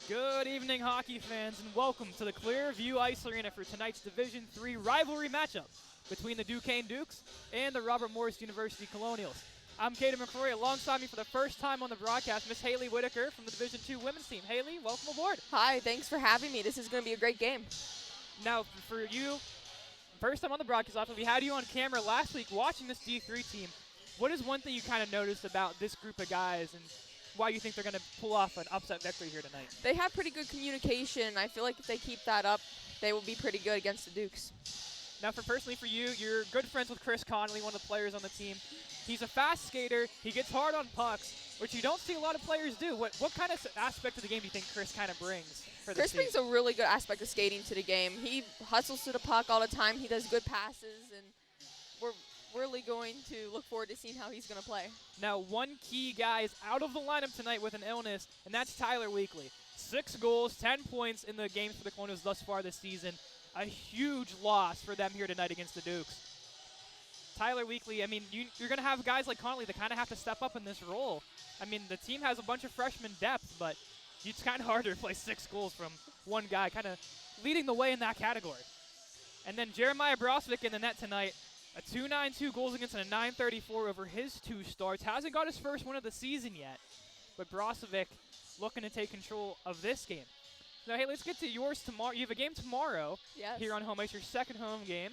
Good evening, hockey fans, and welcome to the Clearview Ice Arena for tonight's Division III rivalry matchup between the Duquesne Dukes and the Robert Morris University Colonials. I'm Cadeyn McCrory. Alongside me for the first time on the broadcast, Miss Hayley Whittaker from the Division II women's team. Hayley, welcome aboard. Hi, thanks for having me. This is going to be a great game. Now, for you, first time on the broadcast, after we had you on camera last week watching this D3 team, what is one thing you kind of noticed about this group of guys and why you think they're going to pull off an upset victory here tonight? They have pretty good communication. I feel like if they keep that up, they will be pretty good against the Dukes. Now, personally for you, you're good friends with Chris Connolly, one of the players on the team. He's a fast skater. He gets hard on pucks, which you don't see a lot of players do. What kind of aspect of the game do you think Chris kind of brings for this team? Chris brings a really good aspect of skating to the game. He hustles to the puck all the time. He does good passes, and we're really going to look forward to seeing how he's going to play. Now, one key guy is out of the lineup tonight with an illness, and that's Tyler Weekly. 6 goals, 10 points in the games for the Colonials thus far this season. A huge loss for them here tonight against the Dukes. Tyler Weekly, I mean, you're going to have guys like Connolly that kind of have to step up in this role. I mean, the team has a bunch of freshman depth, but it's kind of hard to replace 6 goals from one guy, kind of leading the way in that category. And then Jeremiah Brozovic in the net tonight. A 2.92 goals against and a 9.34 over his 2 starts. Hasn't got his first win of the season yet, but Brozovic looking to take control of this game. Now, hey, let's get to yours tomorrow. You have a game tomorrow here on home ice, your second home game.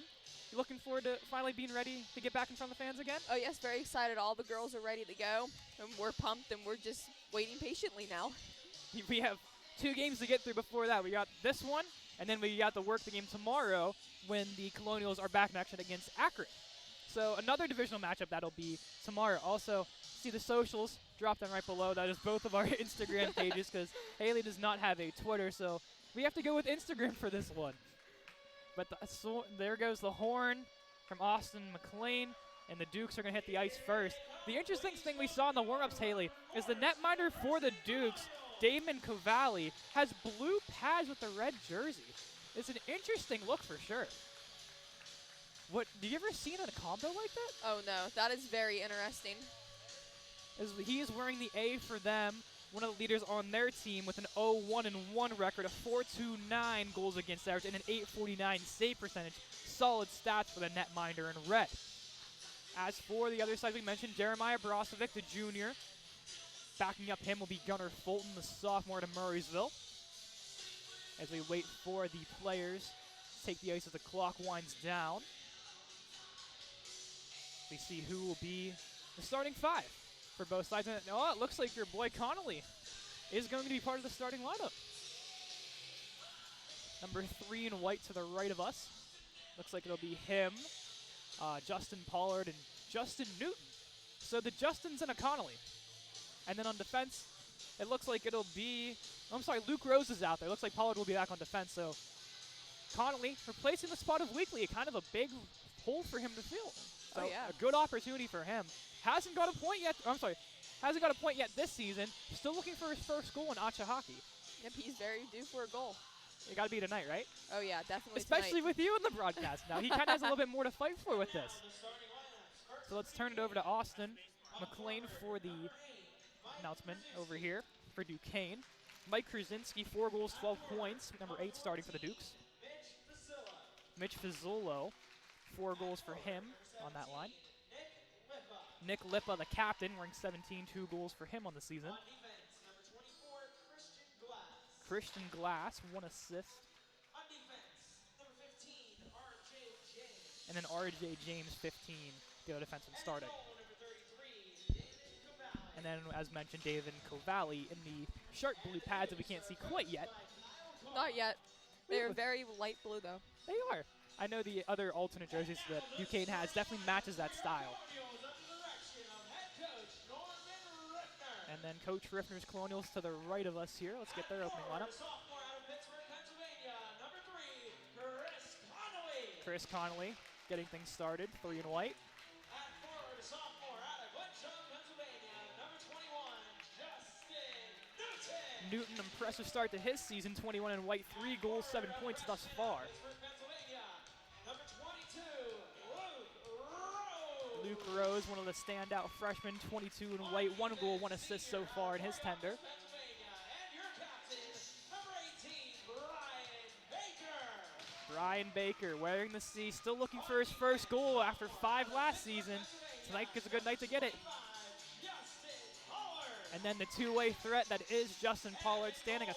You looking forward to finally being ready to get back in front of the fans again? Oh, yes, very excited. All the girls are ready to go, and we're pumped, and we're just waiting patiently now. We have 2 games to get through before that. We got this one, and then we got to work the game tomorrow when the Colonials are back in action against Akron. So another divisional matchup that'll be tomorrow. Also, see the socials, drop them right below. That is both of our Instagram pages because Hayley does not have a Twitter, so we have to go with Instagram for this one. But there goes the horn from Austin McLean, and the Dukes are going to hit the ice first. The interesting thing we saw in the warm-ups, Hayley, is the netminder for the Dukes, Damon Cavalli, has blue pads with the red jersey. It's an interesting look for sure. What, do you ever seen a combo like that? Oh, no. That is very interesting. He is wearing the A for them, one of the leaders on their team with an 0-1-1 record, a 4.29 goals against average, and an 8.49 save percentage. Solid stats for the netminder in red. As for the other side, we mentioned Jeremiah Brozovic, the junior. Backing up him will be Gunnar Fulton, the sophomore to Murraysville. As we wait for the players to take the ice as the clock winds down. We see who will be the starting 5 for both sides. And oh, it looks like your boy Connolly is going to be part of the starting lineup. Number 3 in white to the right of us. Looks like it'll be him, Justin Pollard, and Justin Newton. So the Justins and a Connolly. And then on defense, it looks like it'll be, Luke Rose is out there. Looks like Pollard will be back on defense. So Connolly replacing the spot of Weekly, kind of a big hole for him to fill. So a good opportunity for him. Hasn't got a point yet. Hasn't got a point yet this season. Still looking for his first goal in ACHA hockey. Yep, he's very due for a goal. It got to be tonight, right? Oh, yeah, definitely Especially tonight. with you in the broadcast now. He kind of has a little bit more to fight for with this. So let's turn it over to Austin McLean for the announcement over here for Duquesne. Mike Krasinski, 4 goals, 12 points. Number 8 starting for the Dukes. Mitch Fazzulo, 4 goals for him on that line. Nick Lippa, the captain, wearing 17, 2 goals for him on the season. Christian Glass, 1 assist. And then RJ James, 15, the other defenseman starting. And then, as mentioned, David Cavalli in the sharp blue pads that we can't see quite yet. Not yet. They're very light blue, though. They are. I know the other alternate jerseys that Duquesne has definitely matches that style. And then Coach Riffner's Colonials to the right of us here. Let's get their opening lineup. Chris Connolly getting things started, 3 in white. Newton, impressive start to his season, 21 in white, 3 goals, 7 points thus far. Luke Rose, one of the standout freshmen, 22 in white, 1 goal, 1 assist so far in his tender. Brian Baker wearing the C, still looking for his first goal after 5 last season. Tonight is a good night to get it. And then the two-way threat that is Justin Pollard, standing a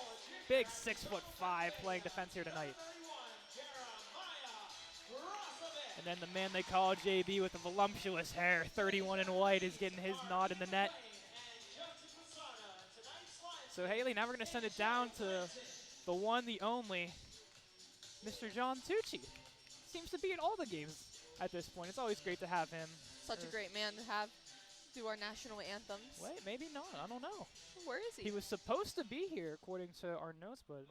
big 6'5", playing defense here tonight. And then the man they call JB with the voluptuous hair, 31 in white, is getting his nod in the net. So Hayley, now we're going to send it down to the one, the only, Mr. John Tucci. Seems to be in all the games at this point. It's always great to have him. Such a great man to have do our national anthems. Wait, maybe not. I don't know. Where is he? He was supposed to be here, according to our notes, but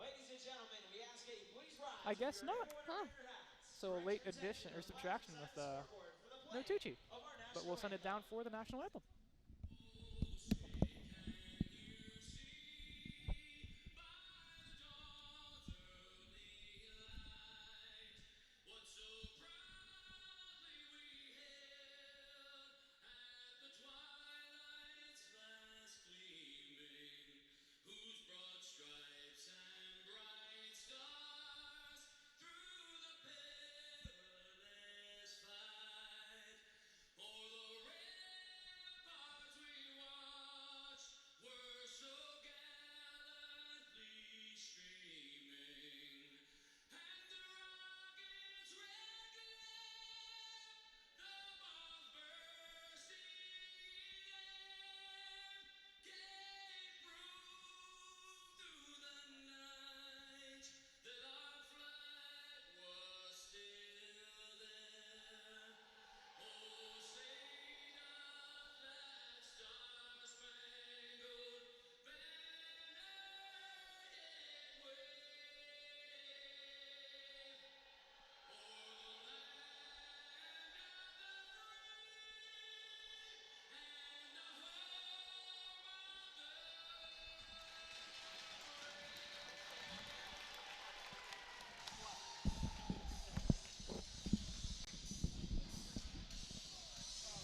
I guess not. Huh. So a late addition or subtraction with no Tucci. But we'll send it down for the national anthem.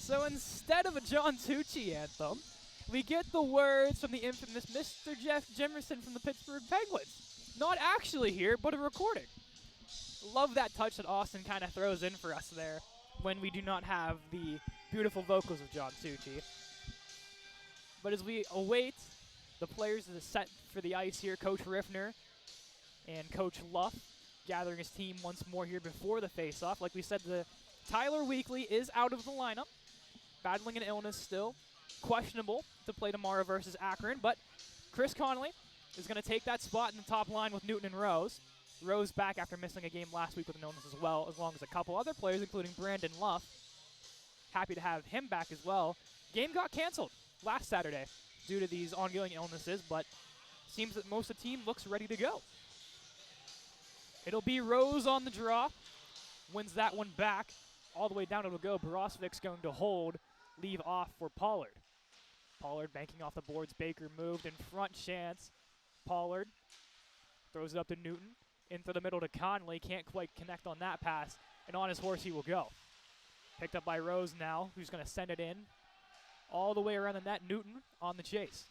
So instead of a John Tucci anthem, we get the words from the infamous Mr. Jeff Jimerson from the Pittsburgh Penguins. Not actually here, but a recording. Love that touch that Austin kind of throws in for us there when we do not have the beautiful vocals of John Tucci. But as we await the players that are set for the ice here, Coach Riffner and Coach Luff gathering his team once more here before the face-off. Like we said, the Tyler Weekly is out of the lineup, battling an illness still, questionable to play tomorrow versus Akron, but Chris Connolly is going to take that spot in the top line with Newton and Rose. Rose back after missing a game last week with an illness as well, as long as a couple other players, including Brandon Luff. Happy to have him back as well. Game got canceled last Saturday due to these ongoing illnesses, but seems that most of the team looks ready to go. It'll be Rose on the draw, wins that one back. All the way down it'll go. Borosvik's going to hold, leave off for Pollard. Pollard banking off the boards. Baker moved in front chance. Pollard throws it up to Newton. Into the middle to Conley. Can't quite connect on that pass. And on his horse he will go. Picked up by Rose now, who's going to send it in. All the way around the net. Newton on the chase.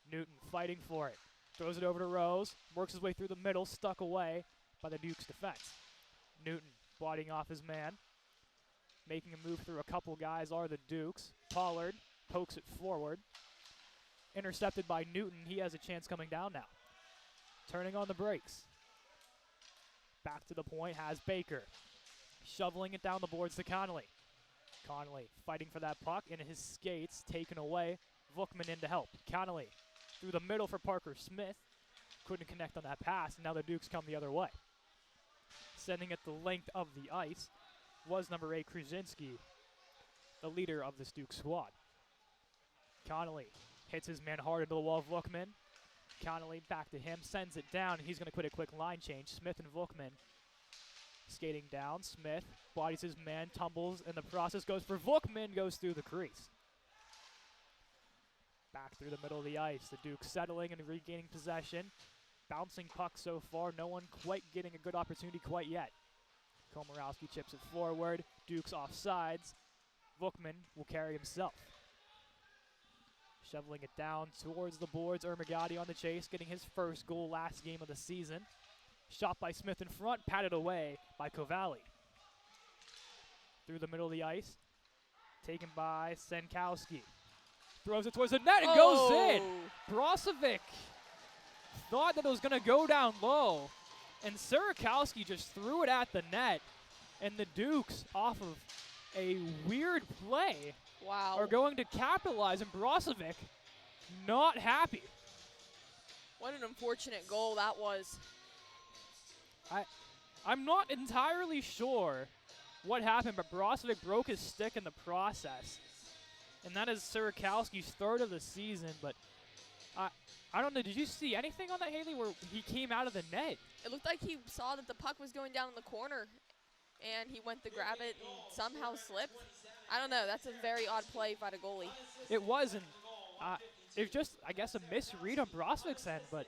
Newton fighting for it. Throws it over to Rose. Works his way through the middle. Stuck away by the Duke's defense. Newton bodying off his man. Making a move through a couple guys are the Dukes. Pollard pokes it forward. Intercepted by Newton. He has a chance coming down now. Turning on the brakes. Back to the point has Baker. Shoveling it down the boards to Connolly. Connolly fighting for that puck, and his skates taken away. Vukman in to help. Connolly through the middle for Parker Smith. Couldn't connect on that pass, and now the Dukes come the other way. Sending it the length of the ice was number 8, Krasinski, the leader of this Duke squad. Connolly hits his man hard into the wall of Vukman. Connolly back to him, sends it down, and he's going to quit a quick line change. Smith and Vukman skating down. Smith bodies his man, tumbles, and the process goes for Vukman, goes through the crease. Back through the middle of the ice. The Duke settling and regaining possession. Bouncing puck so far. No one quite getting a good opportunity quite yet. Komorowski chips it forward. Duke's offsides. Vukman will carry himself. Shoveling it down towards the boards. Ermagati on the chase, getting his first goal last game of the season. Shot by Smith in front, patted away by Kovali. Through the middle of the ice, taken by Senkowski. Throws it towards the net and goes in. Brozovic thought that it was going to go down low, and Serakowski just threw it at the net, and the Dukes, off of a weird play, are going to capitalize, and Brozovic not happy. What an unfortunate goal that was. I'm not entirely sure what happened, but Brozovic broke his stick in the process. And that is Serakowski's third of the season, but I don't know. Did you see anything on that, Hayley, where he came out of the net? It looked like he saw that the puck was going down in the corner, and he went to grab it and somehow slipped. I don't know. That's a very odd play by the goalie. It wasn't. It was just, I guess, a misread on Brozovic's end, but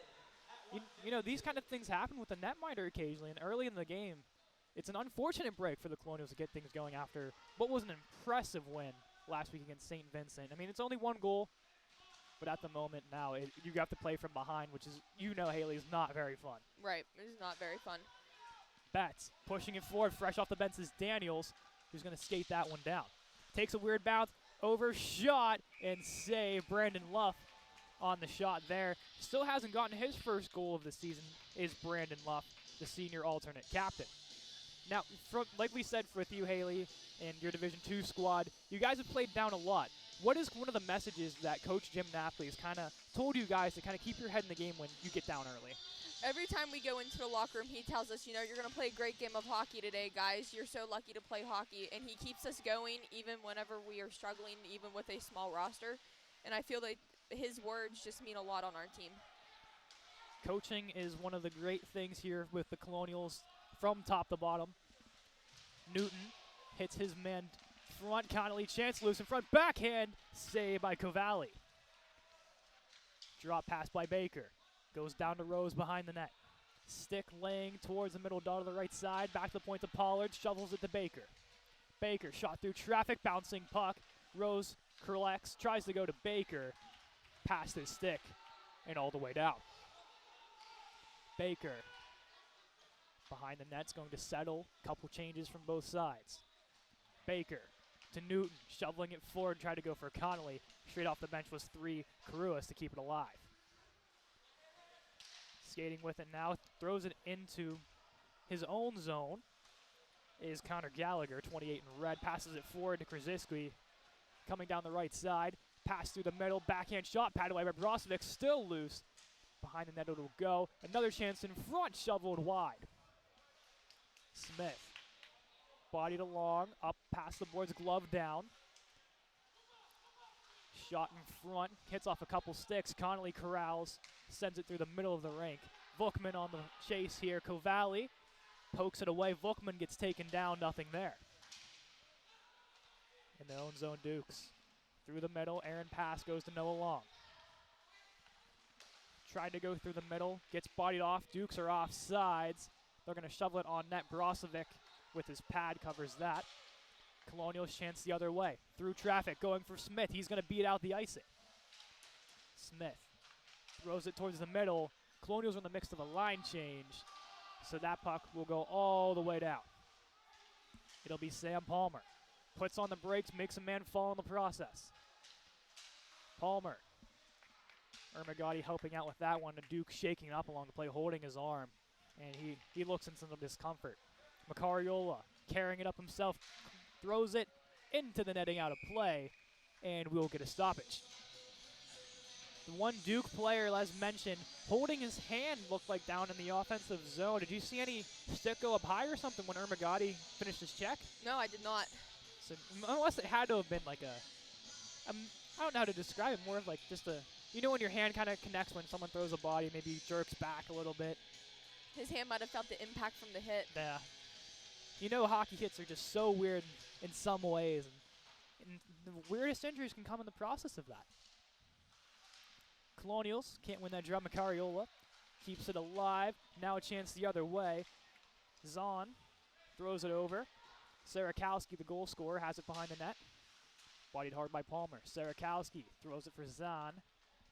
you know, these kind of things happen with the netminder occasionally, and early in the game, it's an unfortunate break for the Colonials to get things going after what was an impressive win last week against St. Vincent. I mean, it's only one goal, but at the moment now, you have to play from behind, which is, you know, Hayley, is not very fun. Right, it is not very fun. Betts pushing it forward, fresh off the bench is Daniels, who's going to skate that one down. Takes a weird bounce, overshot, and save. Brandon Luff on the shot there. Still hasn't gotten his first goal of the season, is Brandon Luff, the senior alternate captain. Now, like we said with you, Hayley, and your Division II squad, you guys have played down a lot. What is one of the messages that Coach Jim Napoli has kind of told you guys to kind of keep your head in the game when you get down early? Every time we go into the locker room, he tells us, you know, you're going to play a great game of hockey today, guys. You're so lucky to play hockey. And he keeps us going even whenever we are struggling, even with a small roster. And I feel like his words just mean a lot on our team. Coaching is one of the great things here with the Colonials from top to bottom. Newton hits his man front. Connolly, chance loose in front. Backhand save by Kovali. Drop pass by Baker. Goes down to Rose behind the net. Stick laying towards the middle dot of the right side. Back to the point to Pollard. Shovels it to Baker. Baker shot through traffic. Bouncing puck. Rose collects. Tries to go to Baker. Past his stick. And all the way down. Baker. Behind the net's going to settle. Couple changes from both sides. Baker to Newton. Shoveling it forward. Tried to go for Connolly. Straight off the bench was 3 Karuas to keep it alive. Skating with it now, throws it into his own zone is Connor Gallagher, 28 in red, passes it forward to Krzyzewski, coming down the right side, pass through the middle, backhand shot, patted away by Brozovic, still loose, behind the net it'll go, another chance in front, shoveled wide. Smith, bodied along, up past the boards, glove down, shot in front, hits off a couple sticks, Connolly corrals, sends it through the middle of the rink. Vukman on the chase here. Kovali pokes it away. Vukman gets taken down. Nothing there. In their own zone, Dukes. Through the middle. Aaron pass goes to Noah Long. Tried to go through the middle. Gets bodied off. Dukes are off sides. They're going to shovel it on net. Brozovic with his pad covers that. Colonials chance the other way. Through traffic. Going for Smith. He's going to beat out the icing. Smith throws it towards the middle. Colonials are in the midst of a line change, so that puck will go all the way down. It'll be Sam Palmer. Puts on the brakes, makes a man fall in the process. Palmer. Ermagati helping out with that one. Duke shaking up along the play, holding his arm, and he looks in some discomfort. McCrory carrying it up himself, throws it into the netting out of play, and we'll get a stoppage. The one Duke player, as mentioned, holding his hand looked like down in the offensive zone. Did you see any stick go up high or something when Ermagati finished his check? No, I did not. So, unless it had to have been like I don't know how to describe it, more of like just a, you know when your hand kind of connects when someone throws a body, maybe jerks back a little bit. His hand might have felt the impact from the hit. Yeah. You know hockey hits are just so weird in some ways, and the weirdest injuries can come in the process of that. Colonials can't win that draw. McCrory keeps it alive. Now a chance the other way. Zahn throws it over. Serakowski, the goal scorer, has it behind the net. Bodied hard by Palmer. Serakowski throws it for Zahn.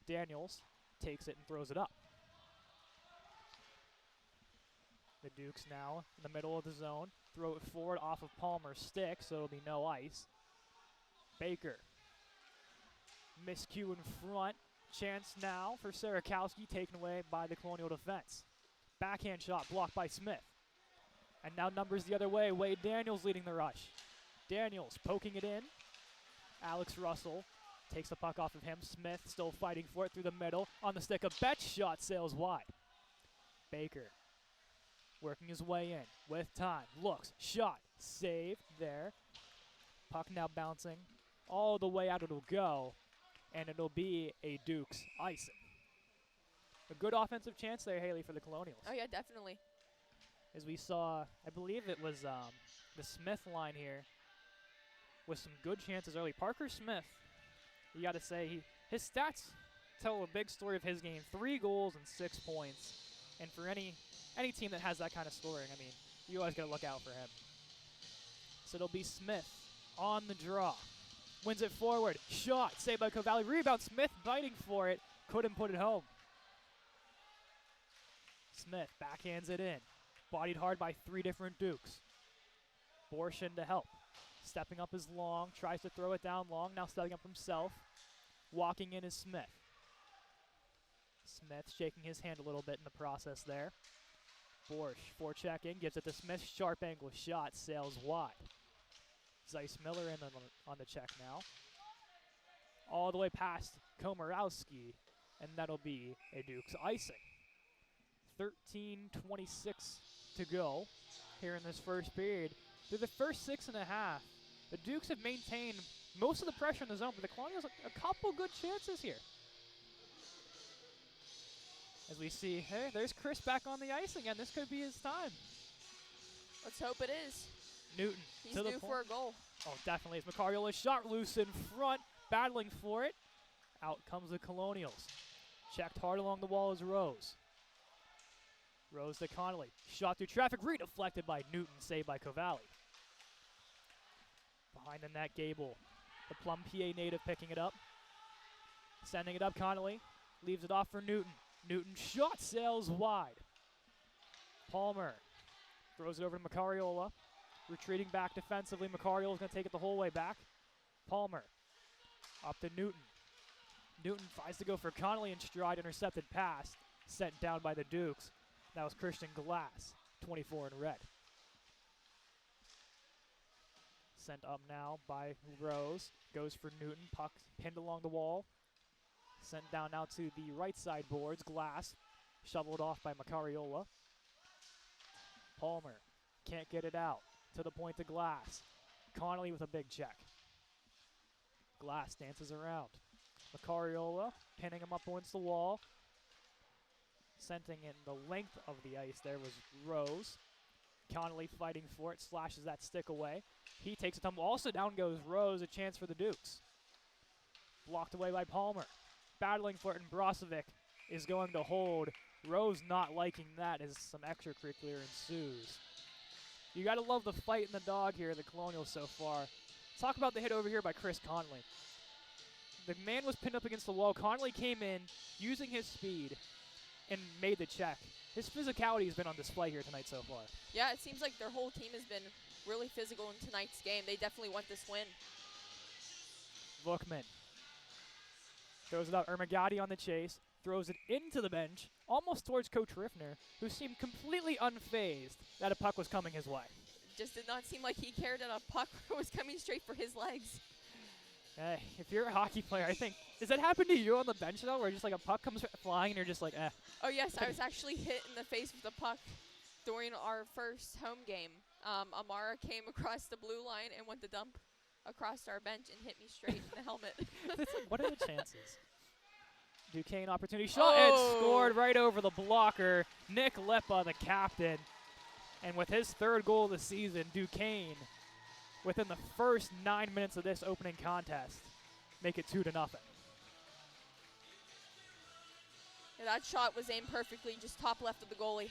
Daniels takes it and throws it up. The Dukes now in the middle of the zone. Throw it forward off of Palmer's stick, so it'll be no ice. Baker. Miscue in front. Chance now for Sarakowski, taken away by the Colonial defense. Backhand shot blocked by Smith. And now numbers the other way. Wade Daniels leading the rush. Daniels poking it in. Alex Russell takes the puck off of him. Smith still fighting for it through the middle. On the stick, a Betts shot sails wide. Baker working his way in with time. Looks, shot, save there. Puck now bouncing all the way out. It'll go, and it'll be a Dukes icing. A good offensive chance there, Hayley, for the Colonials. Oh, yeah, definitely. As we saw, I believe it was the Smith line here with some good chances early. Parker Smith, you got to say, his stats tell a big story of his game. 3 goals and 6 points. And for any team that has that kind of scoring, I mean, you always got to look out for him. So it'll be Smith on the draw. Wins it forward. Shot. Saved by Cavalli. Rebound. Smith biting for it. Couldn't put it home. Smith backhands it in. Bodied hard by 3 different Dukes. Borshin to help. Stepping up is Long. Tries to throw it down long. Now stepping up himself. Walking in is Smith. Smith shaking his hand a little bit in the process there. Borsch forechecking. Gives it to Smith. Sharp angle shot. Sails wide. Zeiss Miller in on the check now. All the way past Komorowski. And that'll be a Dukes icing. 13:26 to go here in this first period. Through the first 6.5, the Dukes have maintained most of the pressure in the zone, but the Colonials a couple good chances here. As we see, hey, there's Chris back on the ice again. This could be his time. Let's hope it is. Newton. He's due for a goal. Oh, definitely. It's McCrory shot loose in front, battling for it. Out comes the Colonials. Checked hard along the wall is Rose. Rose to Connolly. Shot through traffic, redeflected by Newton, saved by Cavalli. Behind the net, Gable. The Plum PA native picking it up. Sending it up, Connolly. Leaves it off for Newton. Newton shot sails wide. Palmer throws it over to Macariola. Retreating back defensively. Macariola's going to take it the whole way back. Palmer up to Newton. Newton tries to go for Connolly in stride. Intercepted pass. Sent down by the Dukes. That was Christian Glass, 24 in red. Sent up now by Rose. Goes for Newton. Puck pinned along the wall. Sent down now to the right side boards. Glass shoveled off by Macariola. Palmer can't get it out. To the point to Glass. Connolly with a big check. Glass dances around. Macariola pinning him up against the wall. Sending in the length of the ice there was Rose. Connolly fighting for it, slashes that stick away. He takes a tumble. Also down goes Rose, a chance for the Dukes. Blocked away by Palmer. Battling for it, and Brozovic is going to hold. Rose not liking that as some extracurricular ensues. You got to love the fight and the dog here, the Colonials so far. Talk about the hit over here by Chris Connolly. The man was pinned up against the wall. Connolly came in using his speed and made the check. His physicality has been on display here tonight so far. Yeah, it seems like their whole team has been really physical in tonight's game. They definitely want this win. Bookman throws it up. Ermagati on the chase. Throws it into the bench, almost towards Coach Riffner, who seemed completely unfazed that a puck was coming his way. Just did not seem like he cared that a puck was coming straight for his legs. Hey, if you're a hockey player, I think, does that happen to you on the bench though, where just like a puck comes flying and you're just like, eh? Oh yes, I was actually hit in the face with a puck during our first home game. Amara came across the blue line and went to dump across our bench and hit me straight in the helmet. What are the chances? Duquesne opportunity shot. It's scored right over the blocker. Nick Lipa, the captain. And with his 3rd goal of the season, Duquesne, within the first 9 minutes of this opening contest, make it 2-0. Yeah, that shot was aimed perfectly, just top left of the goalie.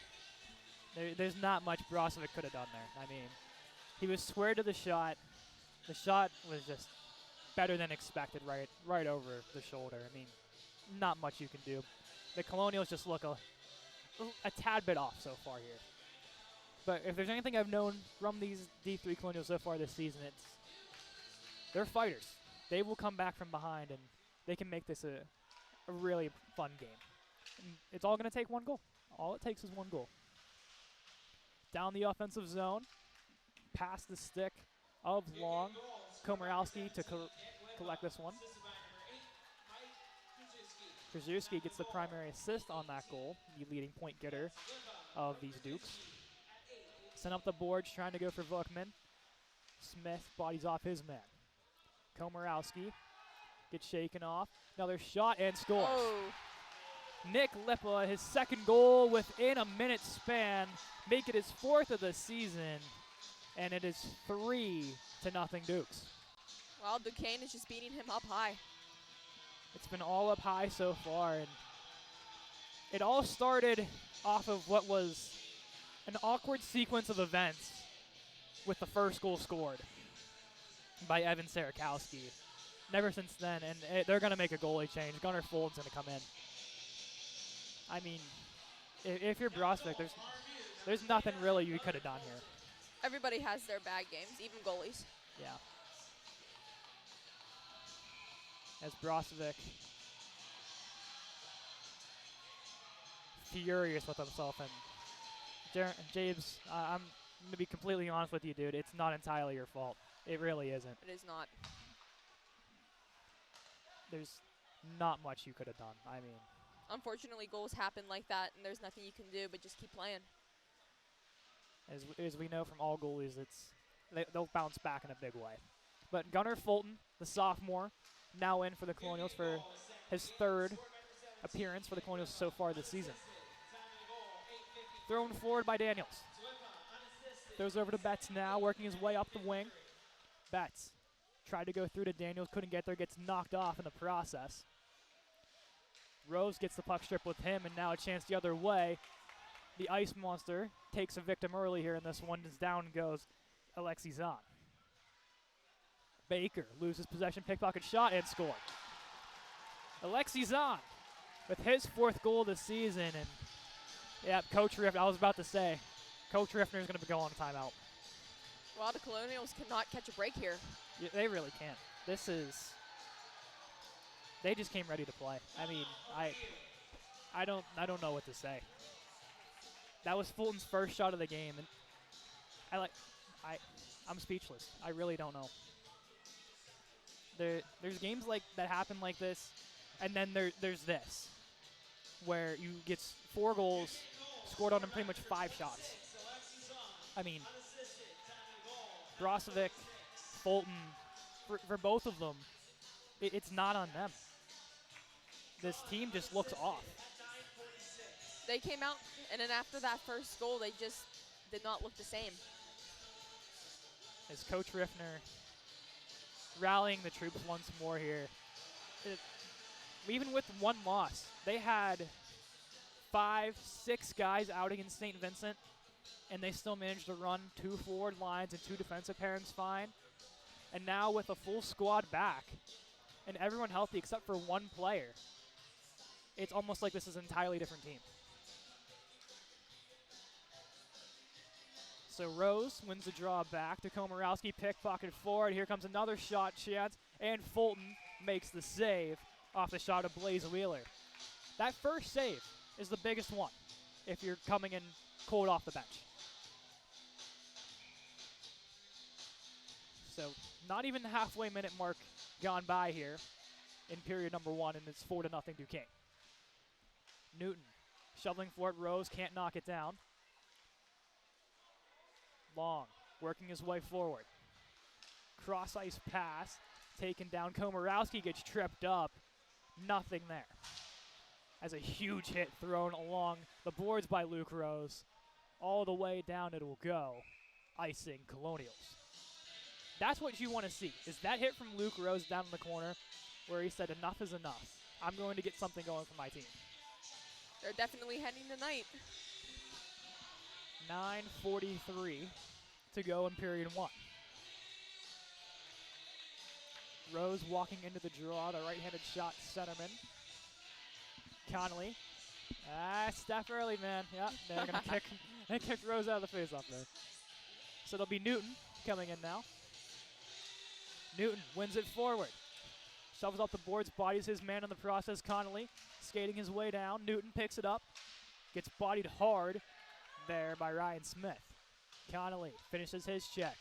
There's not much Brozovic could have done there. I mean, he was square to the shot. The shot was just better than expected, right over the shoulder. I mean, not much you can do. The Colonials just look a tad bit off so far here. But if there's anything I've known from these D3 Colonials so far this season, it's they're fighters. They will come back from behind, and they can make this a really fun game. And it's all going to take one goal. All it takes is one goal. Down the offensive zone, past the stick of Long. Komorowski to collect this one. Krzyzewski gets the primary assist on that goal, the leading point getter of these Dukes. Sent up the boards, trying to go for Vukman. Smith bodies off his man. Komorowski gets shaken off. Another shot and scores. Oh. Nick Lipa, his second goal within a minute span, make it his 4th of the season, and it is 3-0 Dukes. Well, Duquesne is just beating him up high. It's been all up high so far, and it all started off of what was an awkward sequence of events with the first goal scored by Evan Sarakowski. Never since then, and they're going to make a goalie change. Gunnar Fulton's going to come in. I mean, if you're Brosvik, there's nothing really you could have done here. Everybody has their bad games, even goalies. Yeah. As Brosvik furious with himself, and James, I'm going to be completely honest with you, dude. It's not entirely your fault. It really isn't. It is not. There's not much you could have done. I mean, unfortunately, goals happen like that, and there's nothing you can do but just keep playing. As we know from all goalies, they'll bounce back in a big way. But Gunnar Fulton, the sophomore, now in for the Colonials for his 3rd appearance for the Colonials so far this season. Thrown forward by Daniels. Throws over to Betts now, working his way up the wing. Betts tried to go through to Daniels, couldn't get there, gets knocked off in the process. Rose gets the puck strip with him, and now a chance the other way. The Ice Monster takes a victim early here in this one, as down goes Alexi Zahn. Baker loses possession, pickpocket shot, and score. Alexi Zahn with his 4th goal this season, and yeah, Coach Riffner, I was about to say, Coach Riffner is going to go on a timeout. Well, the Colonials cannot catch a break here. Yeah, they really can't. They just came ready to play. I mean, I don't know what to say. That was Fulton's first shot of the game, and I'm speechless. I really don't know. There's games like that happen like this, and then there's this, where you get 4 goals scored on pretty much 5 shots. I mean, Brosvik, Fulton, for both of them, it's not on them. This team just looks off. They came out, and then after that first goal, they just did not look the same. As Coach Riffner rallying the troops once more here. Even with 1 loss, they had 5, 6 guys out against St. Vincent, and they still managed to run 2 forward lines and 2 defensive pairings fine. And now with a full squad back and everyone healthy except for 1 player, it's almost like this is an entirely different team. So Rose wins the draw back to Komorowski, pickpocket forward. Here comes another shot chance, and Fulton makes the save off the shot of Blaze Wheeler. That first save is the biggest one if you're coming in cold off the bench. So not even the halfway minute mark gone by here in period number 1, and it's 4-0 Duquesne. Newton shoveling for it. Rose can't knock it down. Long, working his way forward. Cross ice pass, taken down. Komorowski gets tripped up. Nothing there. As a huge hit thrown along the boards by Luke Rose. All the way down it will go, icing Colonials. That's what you want to see, is that hit from Luke Rose down in the corner where he said enough is enough. I'm going to get something going for my team. They're definitely heading tonight. 9:43 to go in period 1. Rose walking into the draw, the right-handed shot centerman. Connolly Steph early, man. Yeah, they're going to kick. They kicked Rose out of the face-off there. So it'll be Newton coming in now. Newton wins it forward. Shovels off the boards, bodies his man in the process. Connolly skating his way down. Newton picks it up. Gets bodied hard there by Ryan Smith. Connolly finishes his check.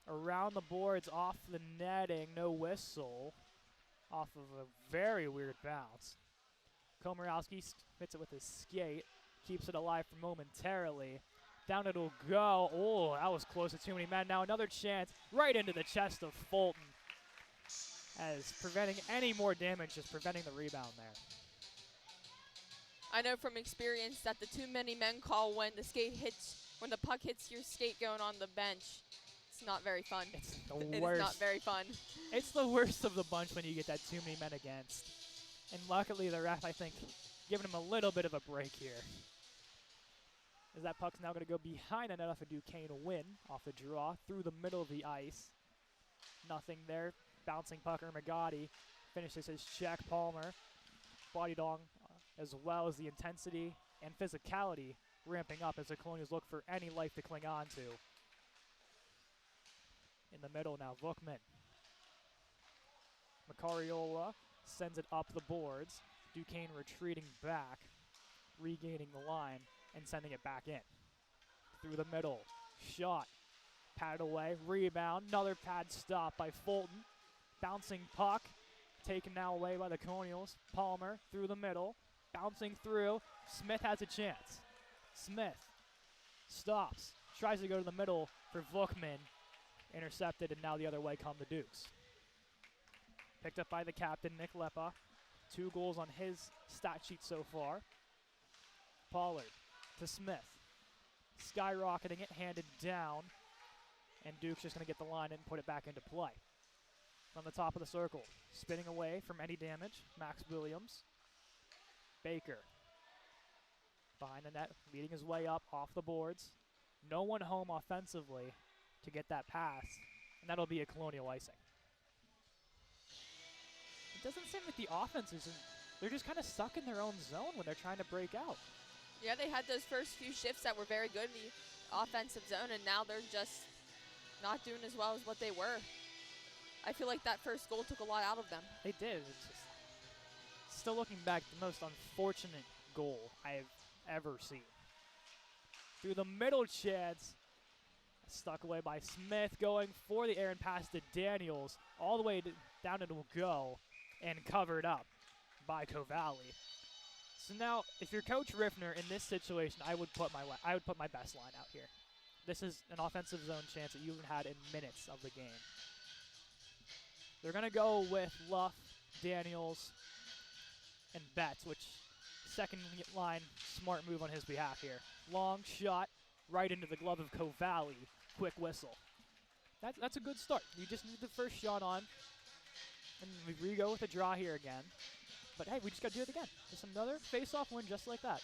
Around the boards, off the netting, no whistle. Off of a very weird bounce. Komorowski hits it with his skate. Keeps it alive for momentarily. Down it'll go. Oh, that was close to too many men. Now another chance right into the chest of Fulton. As preventing any more damage, just preventing the rebound there. I know from experience that the too many men call when the puck hits your skate going on the bench. It's not very fun. It's the worst. It is not very fun. It's the worst of the bunch when you get that too many men against. And luckily the ref, I think, giving him a little bit of a break here. As that puck's now going to go behind the net off of Duquesne to win off the draw through the middle of the ice. Nothing there. Bouncing puck, Magadi finishes his check. Palmer bodied on as well as the intensity and physicality ramping up as the Colonials look for any life to cling on to. In the middle now, Vukman. McCrory sends it up the boards. Duquesne retreating back, regaining the line, and sending it back in. Through the middle, shot, pad away, rebound, another pad stop by Fulton. Bouncing puck, taken now away by the Colonials. Palmer through the middle, bouncing through. Smith has a chance. Smith stops, tries to go to the middle for Vukman. Intercepted, and now the other way come the Dukes. Picked up by the captain, Nick Lepa. 2 goals on his stat sheet so far. Pollard to Smith. Skyrocketing it, handed down. And Duke's just going to get the line and put it back into play. From the top of the circle, spinning away from any damage, Max Williams. Baker. Behind the net, leading his way up, off the boards. No one home offensively to get that pass, and that'll be a Colonial icing. It doesn't seem like the offense isn't, they're just kind of stuck in their own zone when they're trying to break out. Yeah, they had those first few shifts that were very good in the offensive zone, and now they're just not doing as well as what they were. I feel like that first goal took a lot out of them. They did. It's just, still looking back, the most unfortunate goal I've ever seen. Through the middle chance, stuck away by Smith, going for the air and pass to Daniels, all the way down it will go, and covered up by Covalli. So now, if you're Coach Riffner in this situation, I would put my best line out here. This is an offensive zone chance that you haven't had in minutes of the game. They're going to go with Luff, Daniels, and Betts, which second line smart move on his behalf here. Long shot right into the glove of Covalli. Quick whistle. That's a good start. You just need the first shot on, and we go with a draw here again. But hey, we just got to do it again. Just another face-off win just like that.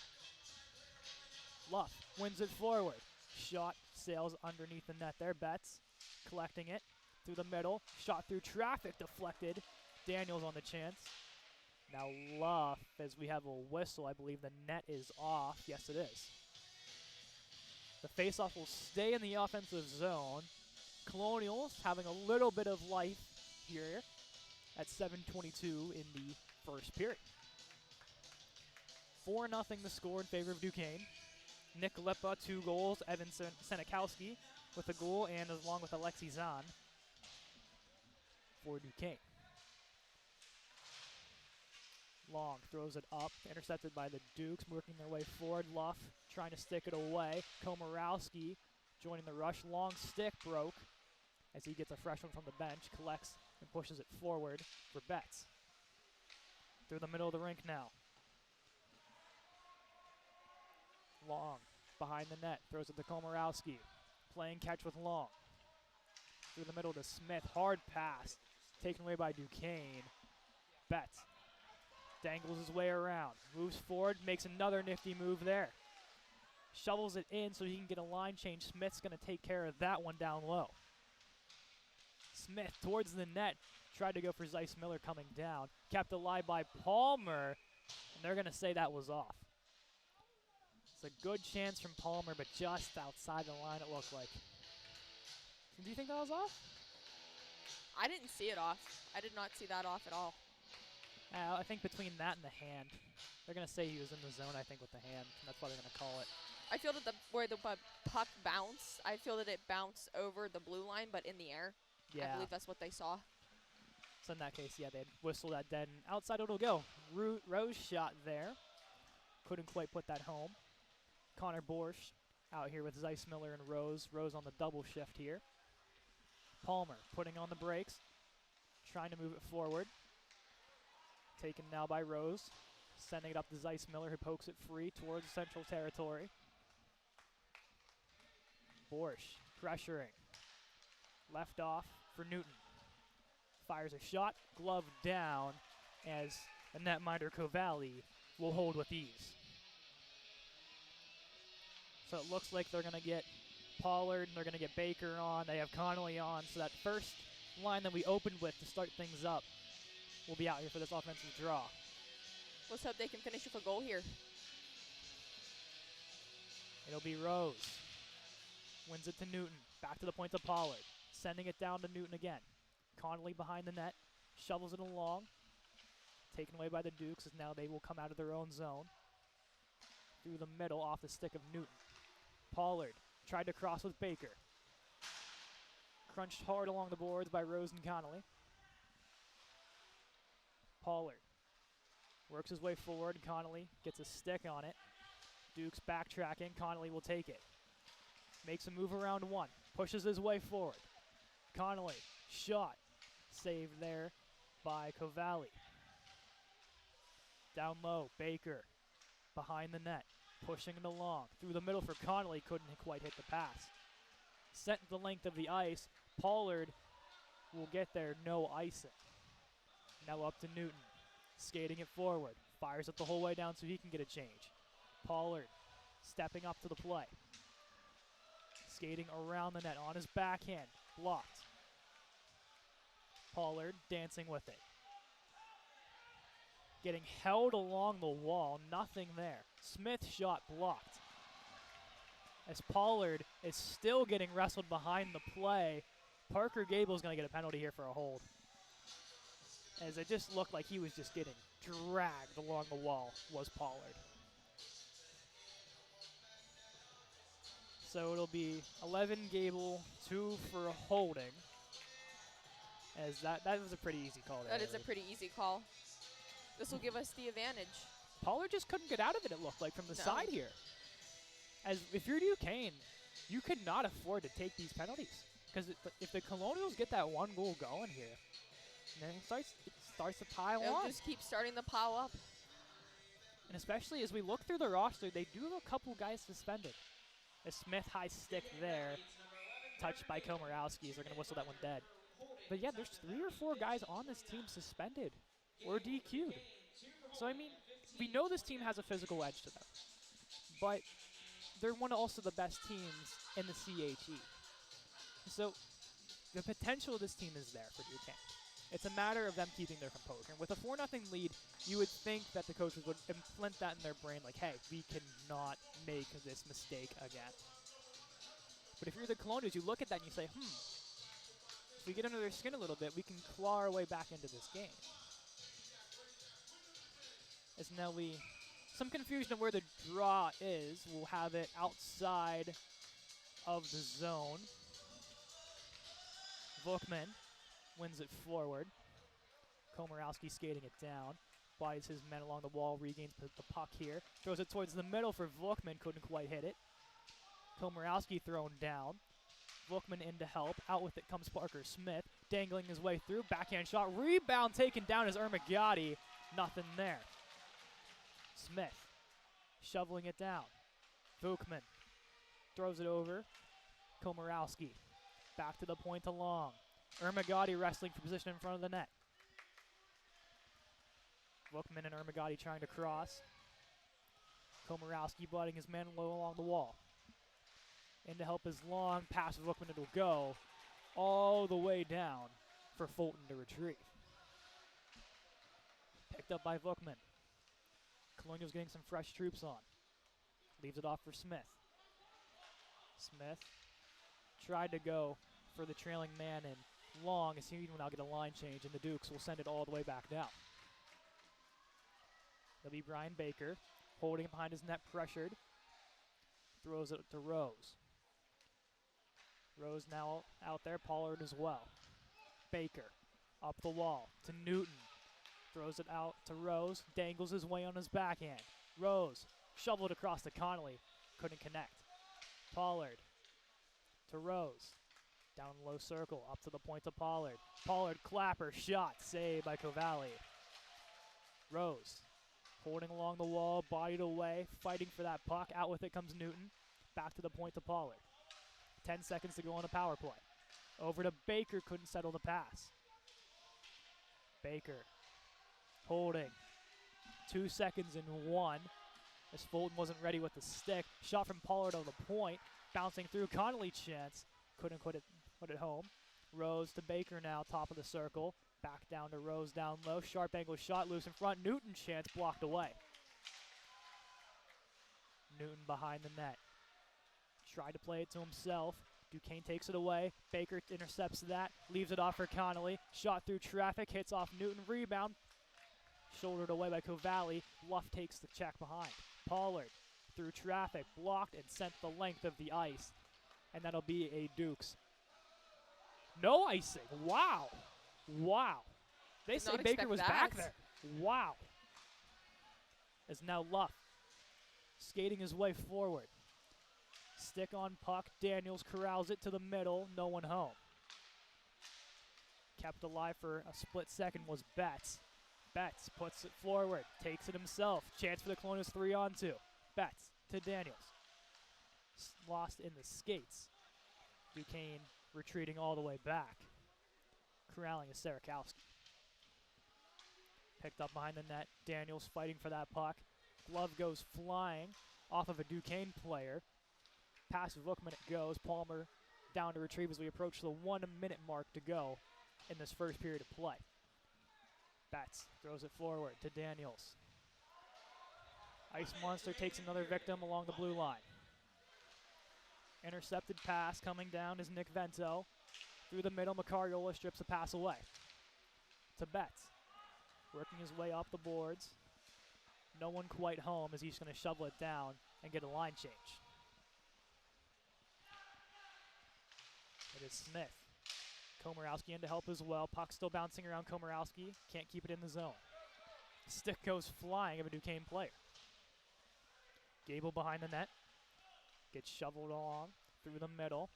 Luff wins it forward. Shot sails underneath the net there. Betts collecting it through the middle. Shot through traffic, deflected. Daniels on the chance. Now Luff, as we have a whistle, I believe the net is off. Yes, it is. The face-off will stay in the offensive zone. Colonials having a little bit of life here at 7:22 in the first period. 4-0 the score in favor of Duquesne. Nick Lepa, 2 goals. Evan Senekowski with a goal, and along with Alexi Zahn for Duquesne. Long throws it up, intercepted by the Dukes, working their way forward. Luff trying to stick it away. Komorowski joining the rush. Long stick broke as he gets a fresh one from the bench, collects and pushes it forward for Betts. Through the middle of the rink now. Long behind the net, throws it to Komorowski. Playing catch with Long. Through the middle to Smith, hard pass, taken away by Duquesne. Betts dangles his way around, moves forward, makes another nifty move there. Shovels it in so he can get a line change. Smith's going to take care of that one down low. Smith towards the net, tried to go for Zeiss Miller coming down. Kept alive by Palmer. And they're going to say that was off. It's a good chance from Palmer, but just outside the line it looked like. Do you think that was off? I didn't see it off. I did not see that off at all. I think between that and the hand, they're going to say he was in the zone, I think, with the hand, and that's why they're going to call it. I feel that where the puck bounced, I feel that it bounced over the blue line, but in the air. Yeah. I believe that's what they saw. So in that case, yeah, they'd whistle that dead, and outside it'll go. Rose shot there. Couldn't quite put that home. Connor Borsch out here with Zeissmiller and Rose. Rose on the double shift here. Palmer putting on the brakes, trying to move it forward. Taken now by Rose, sending it up to Zeissmiller, who pokes it free towards central territory. Borsch pressuring. Left off for Newton. Fires a shot, glove down, as the netminder Cavalli will hold with ease. So it looks like they're going to get Pollard and they're going to get Baker on. They have Connolly on. So that first line that we opened with to start things up will be out here for this offensive draw. Let's hope they can finish with a goal here. It'll be Rose. Wins it to Newton. Back to the point to Pollard. Sending it down to Newton again. Connolly behind the net. Shovels it along. Taken away by the Dukes as now they will come out of their own zone. Through the middle off the stick of Newton. Pollard tried to cross with Baker. Crunched hard along the boards by Rose and Connolly. Pollard works his way forward. Connolly gets a stick on it. Dukes backtracking. Connolly will take it. Makes a move around one. Pushes his way forward. Connolly, shot. Saved there by Cavalli. Down low, Baker. Behind the net. Pushing it along. Through the middle for Connolly. Couldn't quite hit the pass. Set the length of the ice. Pollard will get there. No icing. Now up to Newton. Skating it forward. Fires it the whole way down so he can get a change. Pollard stepping up to the play. Skating around the net on his backhand. Blocked. Pollard dancing with it. Getting held along the wall. Nothing there. Smith shot blocked. As Pollard is still getting wrestled behind the play, Parker Gable's going to get a penalty here for a hold. As it just looked like he was just getting dragged along the wall, was Pollard. So it'll be 11 Gable, 2 for a holding. As that was a pretty easy call there. That is a pretty easy call. This will give us the advantage. Pollard just couldn't get out of it looked like, from the No. side here. As if you're Duquesne, you could not afford to take these penalties. Because if the Colonials get that one goal going here, then it starts to pile It'll on. just keep starting to pile up. And especially as we look through the roster, they do have a couple guys suspended. A Smith high stick there, touched by Komorowski, they're going to whistle that one dead. But yeah, there's 3 or 4 guys on this team suspended or DQ'd. So I mean, we know this team has a physical edge to them, but they're one of also the best teams in the CHE. So the potential of this team is there for Duquesne. It's a matter of them keeping their composure. And with a 4-0 lead, you would think that the coaches would implant that in their brain, like, hey, we cannot make this mistake again. But if you're the Colonials, you look at that and you say, if we get under their skin a little bit, we can claw our way back into this game. As now some confusion of where the draw is. We'll have it outside of the zone. Bookman wins it forward. Komorowski skating it down. Bodies his men along the wall, regains the puck here. Throws it towards the middle for Bookman, couldn't quite hit it. Komorowski thrown down. Bookman in to help. Out with it comes Parker Smith, dangling his way through. Backhand shot. Rebound taken down as Ermagati. Nothing there. Smith shoveling it down. Bookman throws it over. Komorowski back to the point along. Ermagati wrestling for position in front of the net. Bookman and Ermagati trying to cross. Komorowski butting his man low along the wall. In to help his long pass of Bookman, it'll go all the way down for Fulton to retrieve. Picked up by Bookman. Colonials getting some fresh troops on. Leaves it off for Smith. Smith tried to go for the trailing man and long as he will now get a line change, and the Dukes will send it all the way back down. It'll be Brian Baker holding it behind his net, pressured. Throws it to Rose. Rose now out there, Pollard as well. Baker up the wall to Newton. Throws it out to Rose, dangles his way on his backhand. Rose shoveled across to Connolly, couldn't connect. Pollard to Rose. Down low circle, up to the point to Pollard. Pollard clapper shot, saved by Cavalli. Rose holding along the wall, bodied away, fighting for that puck. Out with it comes Newton. Back to the point to Pollard. 10 seconds to go on a power play. Over to Baker, couldn't settle the pass. Baker holding. 2 seconds and 1. As Fulton wasn't ready with the stick. Shot from Pollard on the point. Bouncing through, Connolly chance. Couldn't put it home. Rose to Baker now, top of the circle. Back down to Rose down low. Sharp angle shot, loose in front. Newton chance, blocked away. Newton behind the net. Tried to play it to himself. Duquesne takes it away. Baker intercepts that. Leaves it off for Connolly. Shot through traffic. Hits off Newton. Rebound. Shouldered away by Cavalli. Luff takes the check behind. Pollard through traffic. Blocked and sent the length of the ice. And that'll be a Dukes. No icing. Wow. Wow. They say Baker was back there. Wow. As now Luff skating his way forward. Stick on puck. Daniels corrals it to the middle. No one home. Kept alive for a split second was Betts. Betts puts it forward. Takes it himself. Chance for the Colonials 3-on-2. Betts to Daniels. Lost in the skates. Duquesne retreating all the way back. Corralling is Sarakowski. Picked up behind the net. Daniels fighting for that puck. Glove goes flying off of a Duquesne player. Past Vookman it goes. Palmer down to retrieve as we approach the 1 minute mark to go in this first period of play. Betts throws it forward to Daniels. Ice Monster takes another victim along the blue line. Intercepted pass coming down is Nick Vento. Through the middle, McCrory strips a pass away. To Betts. Working his way up the boards. No one quite home as he's going to shovel it down and get a line change. It is Smith. Komorowski in to help as well. Puck still bouncing around Komorowski. Can't keep it in the zone. Stick goes flying of a Duquesne player. Gable behind the net. Gets shoveled along through the middle.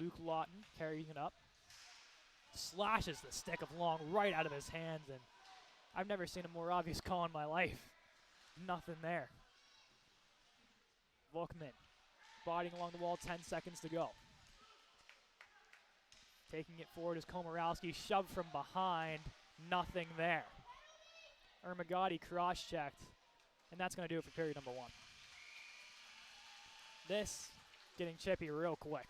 Luke Lawton carrying it up. Slashes the stick of Long right out of his hands, and I've never seen a more obvious call in my life. Nothing there. Vookman bodying along the wall, 10 seconds to go. Taking it forward is Komorowski, shoved from behind, nothing there. Ermagati cross-checked, and that's going to do it for period number 1. This getting chippy real quick.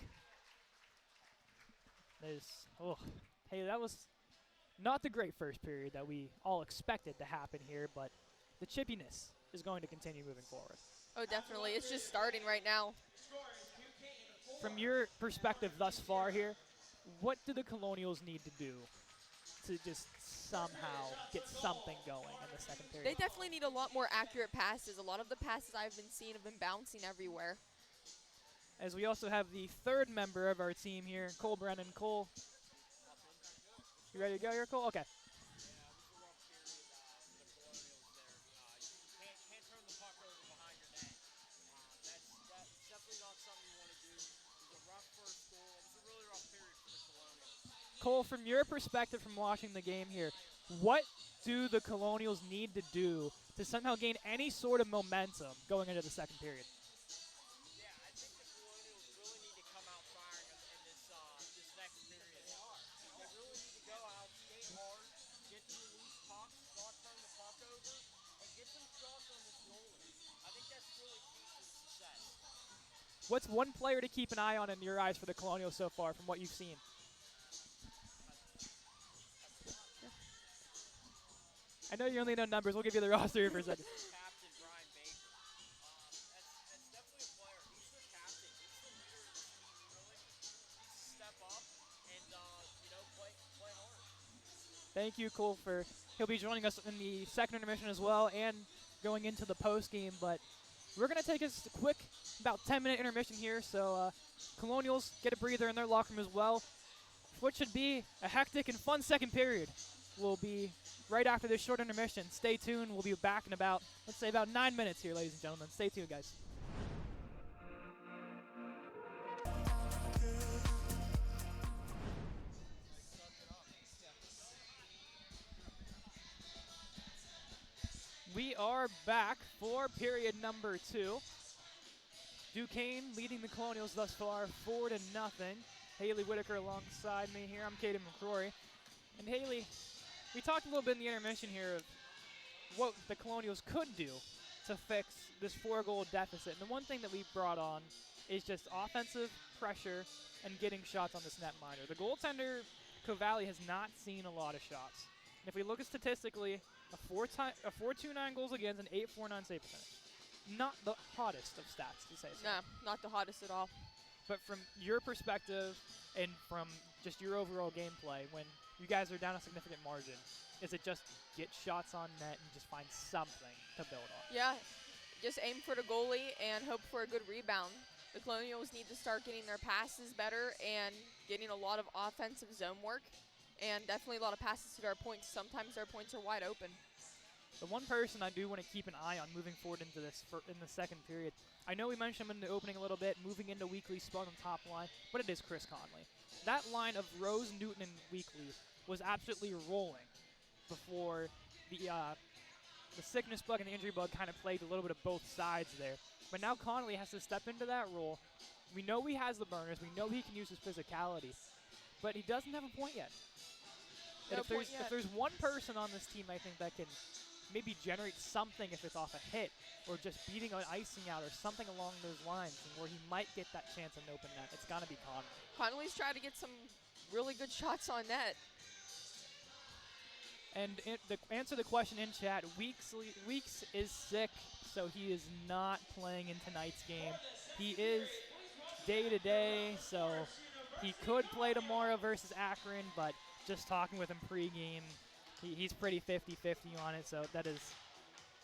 Hey, that was not the great first period that we all expected to happen here, but the chippiness is going to continue moving forward. Oh, definitely. It's just starting right now. From your perspective thus far here, what do the Colonials need to do to just somehow get something going in the second period? They definitely need a lot more accurate passes. A lot of the passes I've been seeing have been bouncing everywhere. As we also have the third member of our team here, Cole Brennan. Cole, you ready to go here, Cole? Okay. Cole, from your perspective from watching the game here, what do the Colonials need to do to somehow gain any sort of momentum going into the second period? Yeah, I think the Colonials really need to come out firing in this next period. They really need to go out, skate hard, get to the loose pucks, not turn the puck over, and get some shots on this goalie. I think that's really key to success. What's one player to keep an eye on in your eyes for the Colonials so far from what you've seen? And know you only know numbers. We'll give you the roster here for a second. Captain Brian Baker. That's definitely a player. He's the captain. He's the leader of this team. He really needs to step up and play hard. Thank you, Cole, for he'll be joining us in the second intermission as well and going into the post game. But we're going to take a quick, about 10-minute intermission here. So Colonials get a breather in their locker room as well. What should be a hectic and fun second period will be right after this short intermission. Stay tuned. We'll be back in about, let's say, about 9 minutes here, ladies and gentlemen. Stay tuned, guys. We are back for period number 2. Duquesne leading the Colonials thus far 4-0. Hayley Whittaker alongside me here. I'm Cadeyn McCrory. And Hayley, we talked a little bit in the intermission here of what the Colonials could do to fix this 4-goal deficit. And the one thing that we brought on is just offensive pressure and getting shots on this netminder. The goaltender, Cavalli, has not seen a lot of shots. And if we look at statistically, a 4.29 goals against, an 8.49 save percentage. Not the hottest of stats, to say so. No, not the hottest at all. But from your perspective and from just your overall gameplay, when you guys are down a significant margin, is it just get shots on net and just find something to build on? Yeah, just aim for the goalie and hope for a good rebound. The Colonials need to start getting their passes better and getting a lot of offensive zone work and definitely a lot of passes to our points. Sometimes our points are wide open. The one person I do want to keep an eye on moving forward into this in the second period, I know we mentioned him in the opening a little bit, moving into Weekly spot on top line, but it is Chris Conley. That line of Rose, Newton, and Weekly was absolutely rolling before the sickness bug and the injury bug kind of played a little bit of both sides there. But now Conley has to step into that role. We know he has the burners. We know he can use his physicality, but he doesn't have a point yet. No And point yet. if there's one person on this team, I think, that can maybe generate something if it's off a hit or just beating an icing out or something along those lines and where he might get that chance in open net, it's got to be Conley. Conley's trying to get some really good shots on net. And the answer the question in chat, Weeks is sick, so he is not playing in tonight's game. He is day-to-day, so he could play tomorrow versus Akron, but just talking with him pregame, he's pretty 50-50 on it, so that is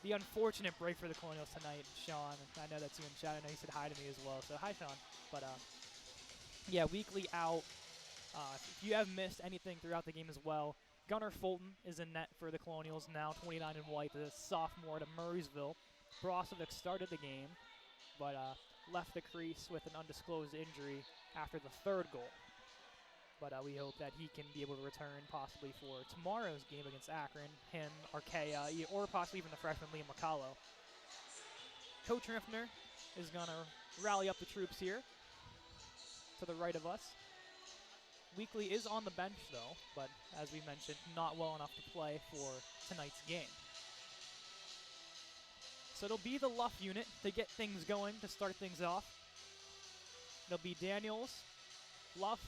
the unfortunate break for the Colonials tonight. Sean, I know that's you in chat. I know you said hi to me as well, so hi, Sean. But, yeah, Weekly out. If you have missed anything throughout the game as well, Gunnar Fulton is in net for the Colonials now, 29 in white, the sophomore to Murraysville. Brozovic started the game, but left the crease with an undisclosed injury after the third goal. But we hope that he can be able to return possibly for tomorrow's game against Akron, him, Arkea, or possibly even the freshman Liam McCallow. Coach Riffner is going to rally up the troops here to the right of us. Weekly is on the bench, though, but as we mentioned, not well enough to play for tonight's game. So it'll be the Luff unit to get things going, to start things off. It'll be Daniels, Luff,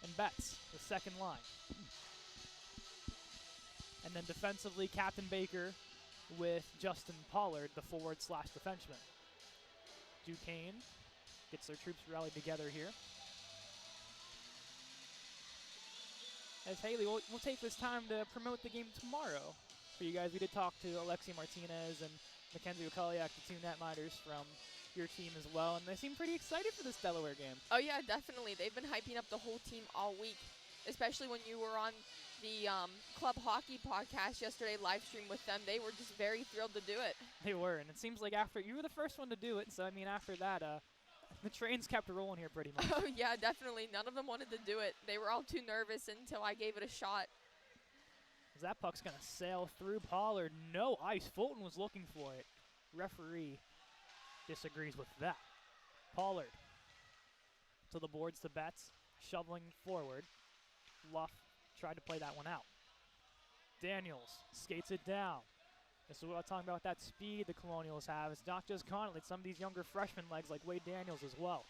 and Betts, the second line. And then defensively, Captain Baker with Justin Pollard, the forward/defenseman. Duquesne gets their troops rallied together here. As Hayley, we'll take this time to promote the game tomorrow for you guys. We did talk to Alexi Martinez and Mackenzie Okaliak, the two netminders from your team as well, and they seem pretty excited for this Delaware game. Oh, yeah, definitely. They've been hyping up the whole team all week, especially when you were on the Club Hockey podcast yesterday, live stream with them. They were just very thrilled to do it. They were, and it seems like after you were the first one to do it, so I mean after that, the trains kept rolling here pretty much. Oh, yeah, definitely. None of them wanted to do it. They were all too nervous until I gave it a shot. As that puck's going to sail through Pollard. No ice. Fulton was looking for it. Referee disagrees with that. Pollard to the boards to Betts, shoveling forward. Luff tried to play that one out. Daniels skates it down. This is what I'm talking about, that speed the Colonials have. It's not just Connolly, it's some of these younger freshman legs like Wade Daniels as well.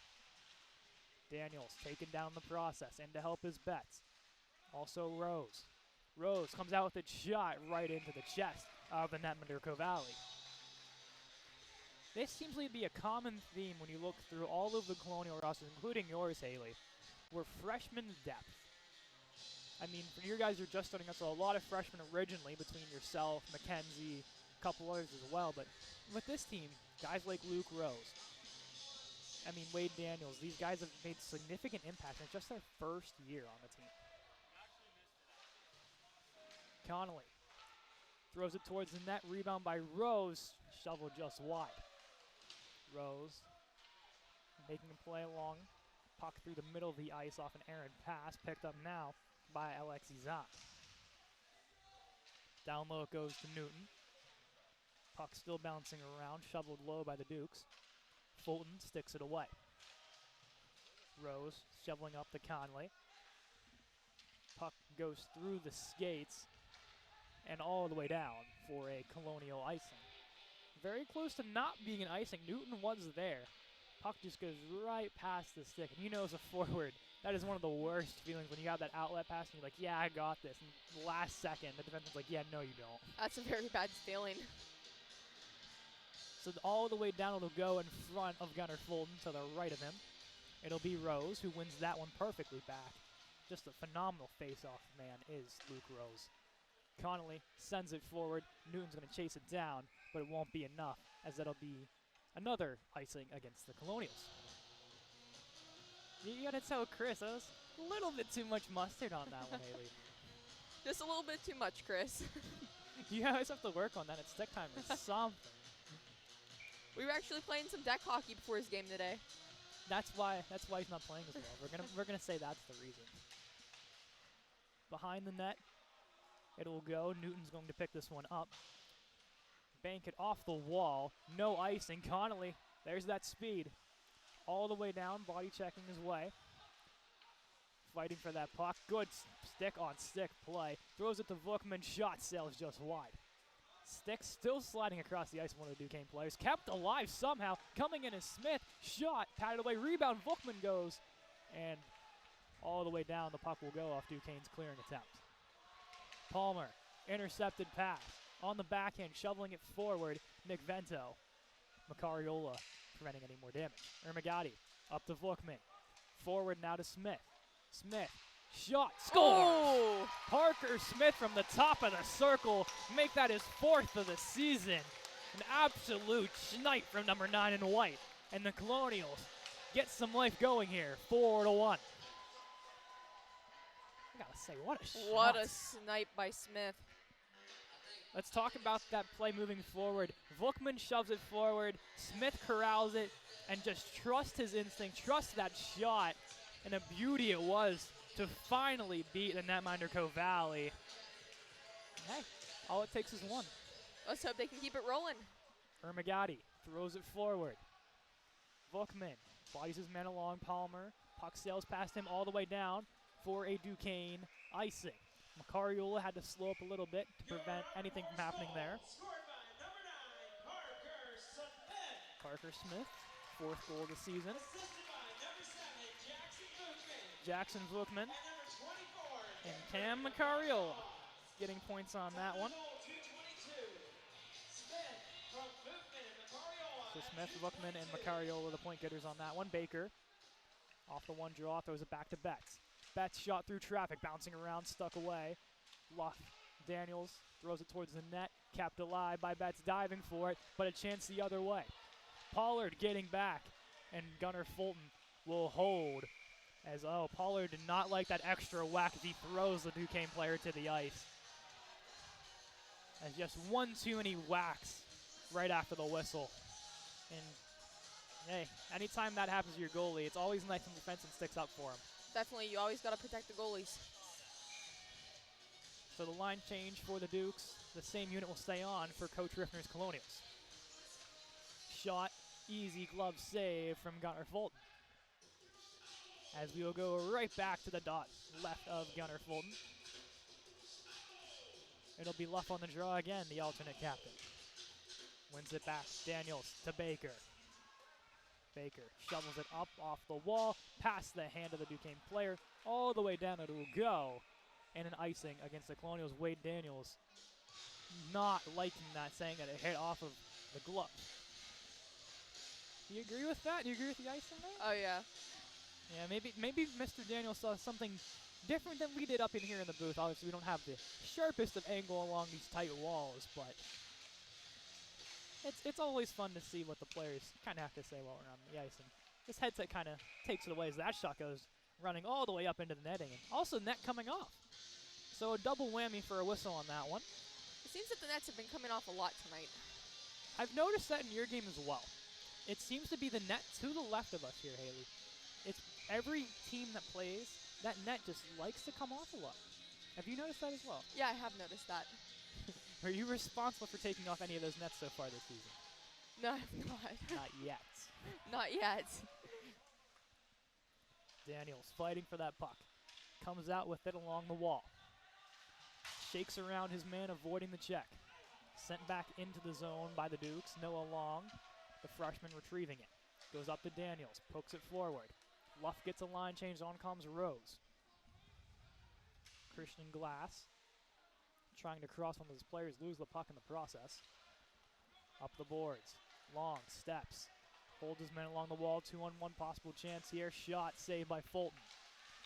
Daniels taken down the process, and to help his Betts. Also Rose. Rose comes out with a shot right into the chest of the Netminder Valley. This seems to be a common theme when you look through all of the Colonial rosters, including yours, Hayley. We're freshman depth. I mean, for you guys, you're just starting out, so a lot of freshmen originally between yourself, Mackenzie, a couple others as well. But with this team, guys like Luke Rose, I mean, Wade Daniels, these guys have made significant impact in just their first year on the team. Connolly throws it towards the net, rebound by Rose, shovel just wide. Rose making a play along, puck through the middle of the ice off an errant pass, picked up now by Alexi Zahn. Down low it goes to Newton. Puck still bouncing around, shoveled low by the Dukes. Fulton sticks it away. Rose shoveling up to Conley. Puck goes through the skates and all the way down for a Colonial icing. Very close to not being an icing. Newton was there. Puck just goes right past the stick. And you know, as a forward, that is one of the worst feelings when you have that outlet pass and you're like, yeah, I got this. And the last second, the defense's like, yeah, no, you don't. That's a very bad feeling. So all the way down it'll go in front of Gunnar Fulton to the right of him. It'll be Rose who wins that one perfectly back. Just a phenomenal face-off man is Luke Rose. Connolly sends it forward. Newton's going to chase it down, but it won't be enough, as that'll be another icing against the Colonials. You got to tell Chris, that was a little bit too much mustard on that one, Hayley. Just a little bit too much, Chris. You always have to work on that at stick time or something. We were actually playing some deck hockey before his game today. That's why he's not playing as well. We're gonna say that's the reason. Behind the net, it will go. Newton's going to pick this one up. Bank it off the wall. No icing. Connolly, there's that speed. All the way down, body checking his way. Fighting for that puck. Good stick on stick play. Throws it to Vukman. Shot sails just wide. Stick still sliding across the ice, one of the Duquesne players. Kept alive somehow. Coming in is Smith. Shot, patted away. Rebound. Vukman goes. And all the way down, the puck will go off Duquesne's clearing attempt. Palmer, intercepted pass. On the backhand, shoveling it forward. Nick Vento. Macariola preventing any more damage. Ermagati up to Vukman. Forward now to Smith. Smith, shot, score! Oh! Parker Smith from the top of the circle. Make that his 4th of the season. An absolute snipe from number 9 in white. And the Colonials get some life going here. 4-1. I gotta say, what a shot. What a snipe by Smith. Let's talk about that play moving forward. Vukman shoves it forward. Smith corrals it and just trust his instinct, trust that shot. And a beauty it was to finally beat the Netminder Valley. Hey, all it takes is one. Let's hope they can keep it rolling. Ermagati throws it forward. Vukman bodies his man along. Palmer. Puck sails past him all the way down for a Duquesne icing. Macariola had to slow up a little bit to prevent anything from happening there. Parker Smith, 4th goal of the season. Jackson Vukman and Cam Macariola getting points on that one. So Smith, Vukman, and Macariola, the point getters on that one. Baker, off the one draw, throws it back to Betts. Betts shot through traffic, bouncing around, stuck away. Daniels throws it towards the net, kept alive by Betts, diving for it, but a chance the other way. Pollard getting back, and Gunnar Fulton will hold. As, Pollard did not like that extra whack as he throws the Duquesne player to the ice. As just one too many whacks right after the whistle. And, hey, anytime that happens to your goalie, it's always nice when defenseman sticks up for him. Definitely, you always got to protect the goalies. So the line change for the Dukes. The same unit will stay on for Coach Riffner's Colonials. Shot, easy glove save from Gunnar Fulton. As we will go right back to the dot left of Gunnar Fulton. It'll be left on the draw again, the alternate captain. Wins it back, Daniels to Baker. Baker shovels it up off the wall, past the hand of the Duquesne player, all the way down it will go. and an icing against the Colonials. Wade Daniels not liking that, saying that it hit off of the glove. Do you agree with that? Do you agree with the icing there? Oh, yeah. Yeah, maybe Mr. Daniels saw something different than we did up in here in the booth. Obviously, we don't have the sharpest of angle along these tight walls, but it's always fun to see what the players kind of have to say while we're on the ice. And this headset kind of takes it away as that shot goes running all the way up into the netting. And also net coming off. So a double whammy for a whistle on that one. It seems that the nets have been coming off a lot tonight. I've noticed that in your game as well. It seems to be the net to the left of us here, Hayley. It's every team that plays, that net just likes to come off a lot. Have you noticed that as well? Yeah, I have noticed that. Are you responsible for taking off any of those nets so far this season? No, I'm not. Not yet. Not yet. Daniels fighting for that puck. Comes out with it along the wall. Shakes around his man, avoiding the check. Sent back into the zone by the Dukes. Noah Long, the freshman, retrieving it. Goes up to Daniels, pokes it forward. Luff gets a line change, on comes Rose. Christian Glass trying to cross one of his players, lose the puck in the process. Up the boards. Long steps. Holds his man along the wall. 2-on-1 possible chance here. Shot saved by Fulton.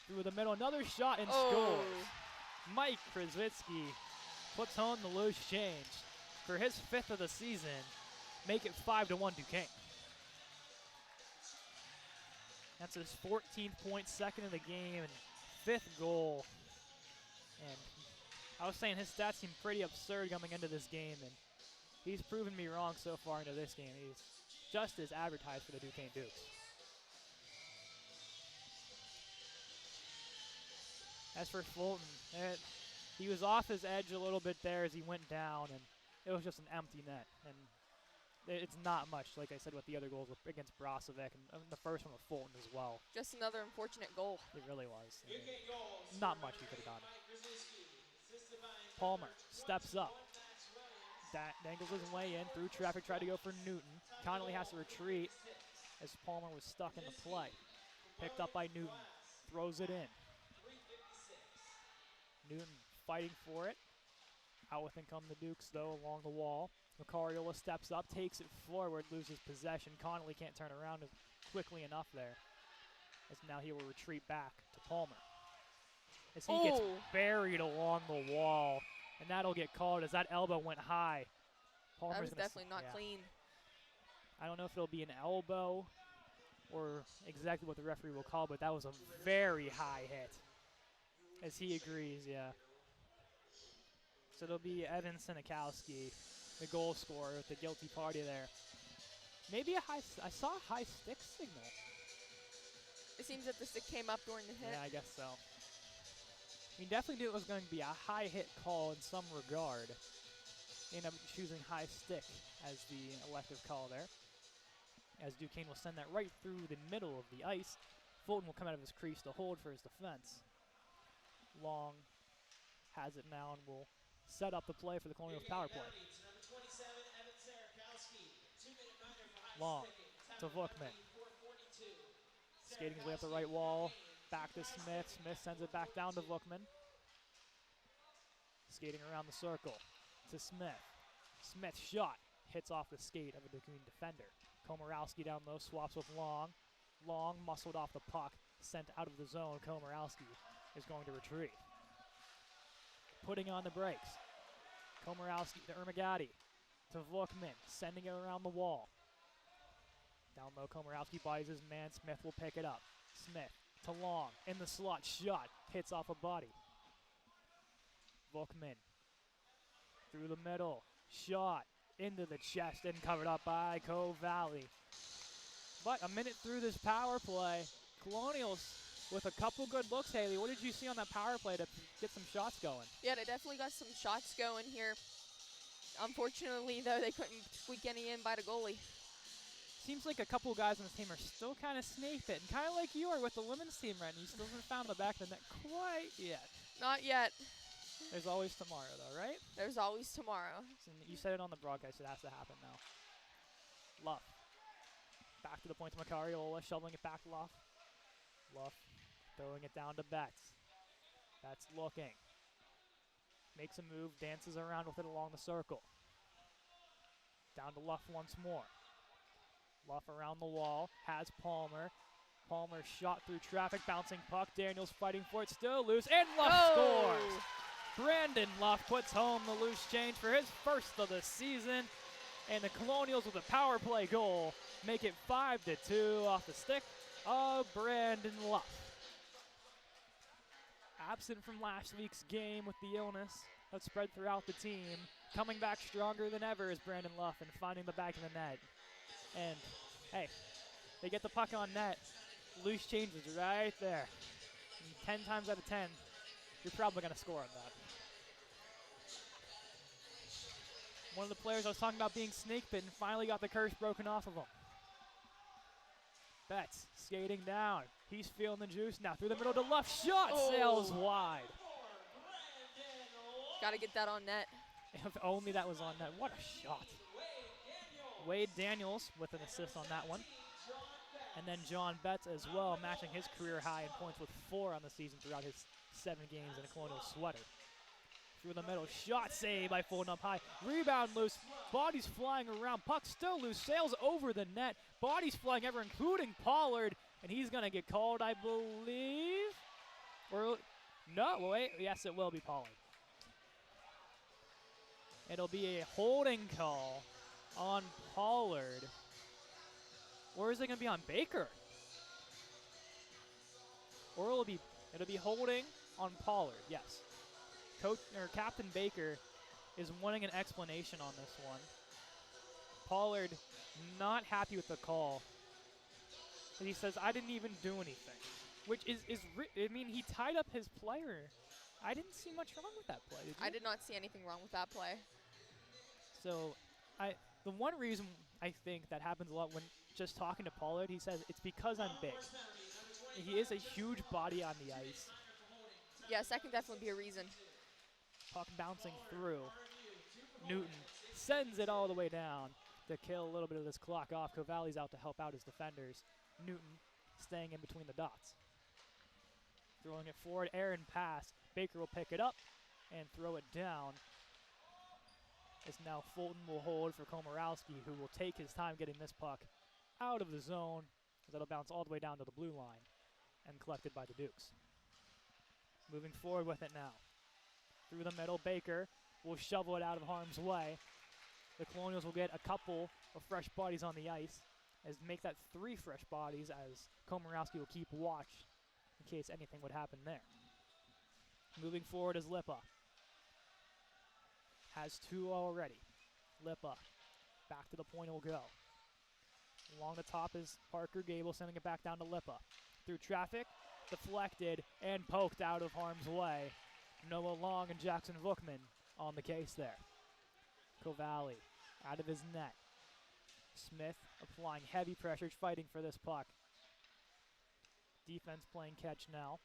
Through the middle. Another shot and scores. Mike Krasvitsky puts on the loose change for his 5th of the season. Make it 5-1 Duquesne. That's his 14th point, 2nd of the game, and 5th goal. And I was saying his stats seem pretty absurd coming into this game, and he's proven me wrong so far into this game. He's just as advertised for the Duquesne Dukes. As for Fulton, he was off his edge a little bit there as he went down, and it was just an empty net. And it's not much, like I said, with the other goals against Brozovic, and the first one with Fulton as well. Just another unfortunate goal. It really was. Not much he could have done. Palmer steps up. Dangles his way in through traffic, tried to go for Newton. Connolly has to retreat as Palmer was stuck in the play. Picked up by Newton. Throws it in. Newton fighting for it. Out with him come the Dukes, though, along the wall. McCrory steps up, takes it forward, loses possession. Connolly can't turn around quickly enough there. As now he will retreat back to Palmer. As he gets buried along the wall. And that'll get called as that elbow went high. Palmer's that was definitely not clean. I don't know if it'll be an elbow or exactly what the referee will call, but that was a very high hit. As he agrees, yeah. So it'll be Evan Sinikowski, the goal scorer, with the guilty party there. Maybe I saw a high stick signal. It seems that the stick came up during the hit. Yeah, I guess so. He definitely knew it was going to be a high hit call in some regard. He ended up choosing high stick as the elective call there. As Duquesne will send that right through the middle of the ice. Fulton will come out of his crease to hold for his defense. Long has it now and will set up the play for the Colonials power play. Long to Vookman. Skating his way up the right wall. Back to Smith. Smith sends it back down to Vookman. Skating around the circle to Smith. Smith's shot hits off the skate of a Duquesne defender. Komorowski down low, swaps with Long. Long muscled off the puck, sent out of the zone. Komorowski is going to retreat. Putting on the brakes. Komorowski to Ermagati. To Vookman, sending it around the wall. Down low, Komorowski buys his man. Smith will pick it up. Smith to Long, in the slot, shot, hits off a body. Vookman, through the middle, shot, into the chest, and covered up by Cove Valley. But a minute through this power play, Colonials with a couple good looks, Hayley. What did you see on that power play to get some shots going? Yeah, they definitely got some shots going here. Unfortunately, though, they couldn't squeak any in by the goalie. Seems like a couple guys on this team are still kind of snake bitten, kind of like you are with the women's team right now. You still haven't found the back of the net quite yet. Not yet. There's always tomorrow, though, right? There's always tomorrow. So you said it on the broadcast. It has to happen now. Luff. Back to the point to McCrory. Shoveling it back to Luff. Luff throwing it down to Betts. Betts looking. Makes a move, dances around with it along the circle. Down to Luff once more. Luff around the wall, has Palmer. Palmer shot through traffic, bouncing puck. Daniels fighting for it, still loose, and Luff scores! Brandon Luff puts home the loose change for his first of the season, and the Colonials with a power play goal make it 5-2 off the stick of Brandon Luff. Absent from last week's game with the illness that spread throughout the team, coming back stronger than ever is Brandon Luff and finding the back of the net. And, hey, they get the puck on net. Loose change is right there. And 10 times out of 10, you're probably going to score on that. One of the players I was talking about being snake bitten finally got the curse broken off of him. Betts skating down. He's feeling the juice now through the middle to Luff. Shot sails wide. Got to get that on net. If only that was on net. What a shot. Wade Daniels with an assist on that one. And then John Betts as well, matching his career high in points with 4 on the season throughout his 7 games in a Colonial sweater. Through the middle, shot saved by Fulton up high. Rebound loose, bodies flying around, puck still loose, sails over the net. Bodies flying ever, including Pollard, and he's going to get called, I believe. Or, no, wait, yes, it will be Pollard. It'll be a holding call on Pollard. Or is it going to be on Baker? Or it'll be holding on Pollard, yes. Captain Baker is wanting an explanation on this one. Pollard not happy with the call. And he says, I didn't even do anything. Which I mean, he tied up his player. I didn't see much wrong with that play, did you? I did not see anything wrong with that play. So, the one reason I think that happens a lot when just talking to Pollard, he says, it's because I'm big. He is a huge body on the ice. Yes, that can definitely be a reason. Puck bouncing through. Newton sends it all the way down to kill a little bit of this clock off. Cavalli's out to help out his defenders. Newton staying in between the dots. Throwing it forward, Aaron pass. Baker will pick it up and throw it down. As now Fulton will hold for Komorowski, who will take his time getting this puck out of the zone, as it'll bounce all the way down to the blue line and collected by the Dukes. Moving forward with it now. Through the middle, Baker will shovel it out of harm's way. The Colonials will get a couple of fresh bodies on the ice, as make that 3 fresh bodies, as Komorowski will keep watch in case anything would happen there. Moving forward is Lippa. Has 2 already. Lippa, back to the point he'll go. Along the top is Parker Gable, sending it back down to Lippa. Through traffic, deflected, and poked out of harm's way. Noah Long and Jackson Vookman on the case there. Cavalli out of his net. Smith applying heavy pressure, fighting for this puck. Defense playing catch now.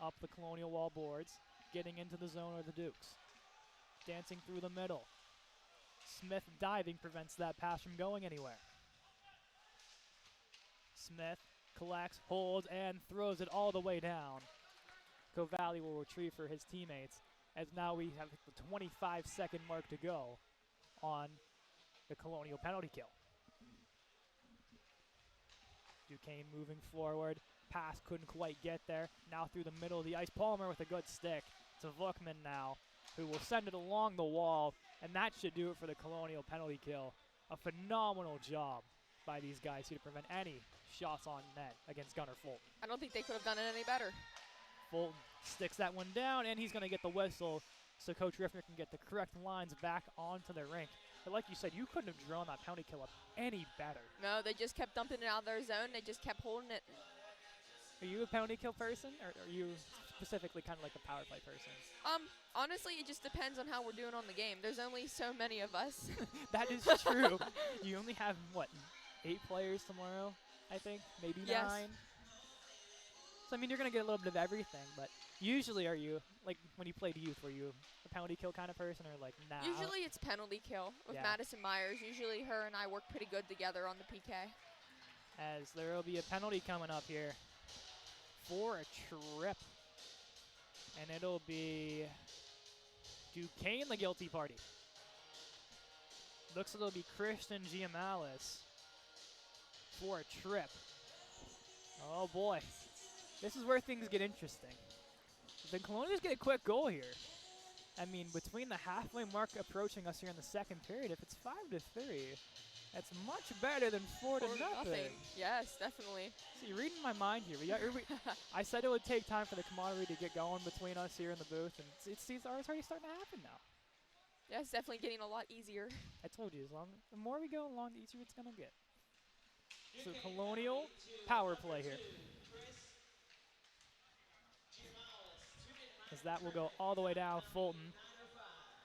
Up the Colonial wall boards. Getting into the zone are the Dukes. Dancing through the middle. Smith diving prevents that pass from going anywhere. Smith collects, holds, and throws it all the way down. Cavalli will retrieve for his teammates, as now we have the 25-second mark to go on the Colonial penalty kill. Duquesne moving forward. Pass couldn't quite get there. Now through the middle of the ice. Palmer with a good stick to Vookman now, who will send it along the wall, and that should do it for the Colonial penalty kill. A phenomenal job by these guys here to prevent any shots on net against Gunnar Fulton. I don't think they could have done it any better. Fulton sticks that one down, and he's going to get the whistle so Coach Riffner can get the correct lines back onto the rink. But like you said, you couldn't have drawn that penalty kill up any better. No, they just kept dumping it out of their zone. They just kept holding it. Are you a penalty kill person, or are you specifically kind of like a power play person? Honestly, it just depends on how we're doing on the game. There's only so many of us. That is true. You only have, what, 8 players tomorrow, I think? Maybe 9? Yes. So, I mean, you're going to get a little bit of everything, but usually are you, like, when you played youth, were you a penalty kill kind of person, or, like, now? Usually it's penalty kill with Madison Myers. Usually her and I work pretty good together on the PK. As there will be a penalty coming up here for a trip. And it'll be Duquesne, the guilty party. Looks like it'll be Christian Giamalis for a trip. Oh boy. This is where things get interesting. If the Colonials get a quick goal here, I mean, between the halfway mark approaching us here in the second period, if it's 5-3, that's much better than 4-0. Yes, definitely. See, you're reading my mind here. I said it would take time for the camaraderie to get going between us here in the booth, and it's already starting to happen now. Yeah, it's definitely getting a lot easier. I told you, the more we go along, the easier it's going to get. So Colonial power play here. As that will go all the way down. Fulton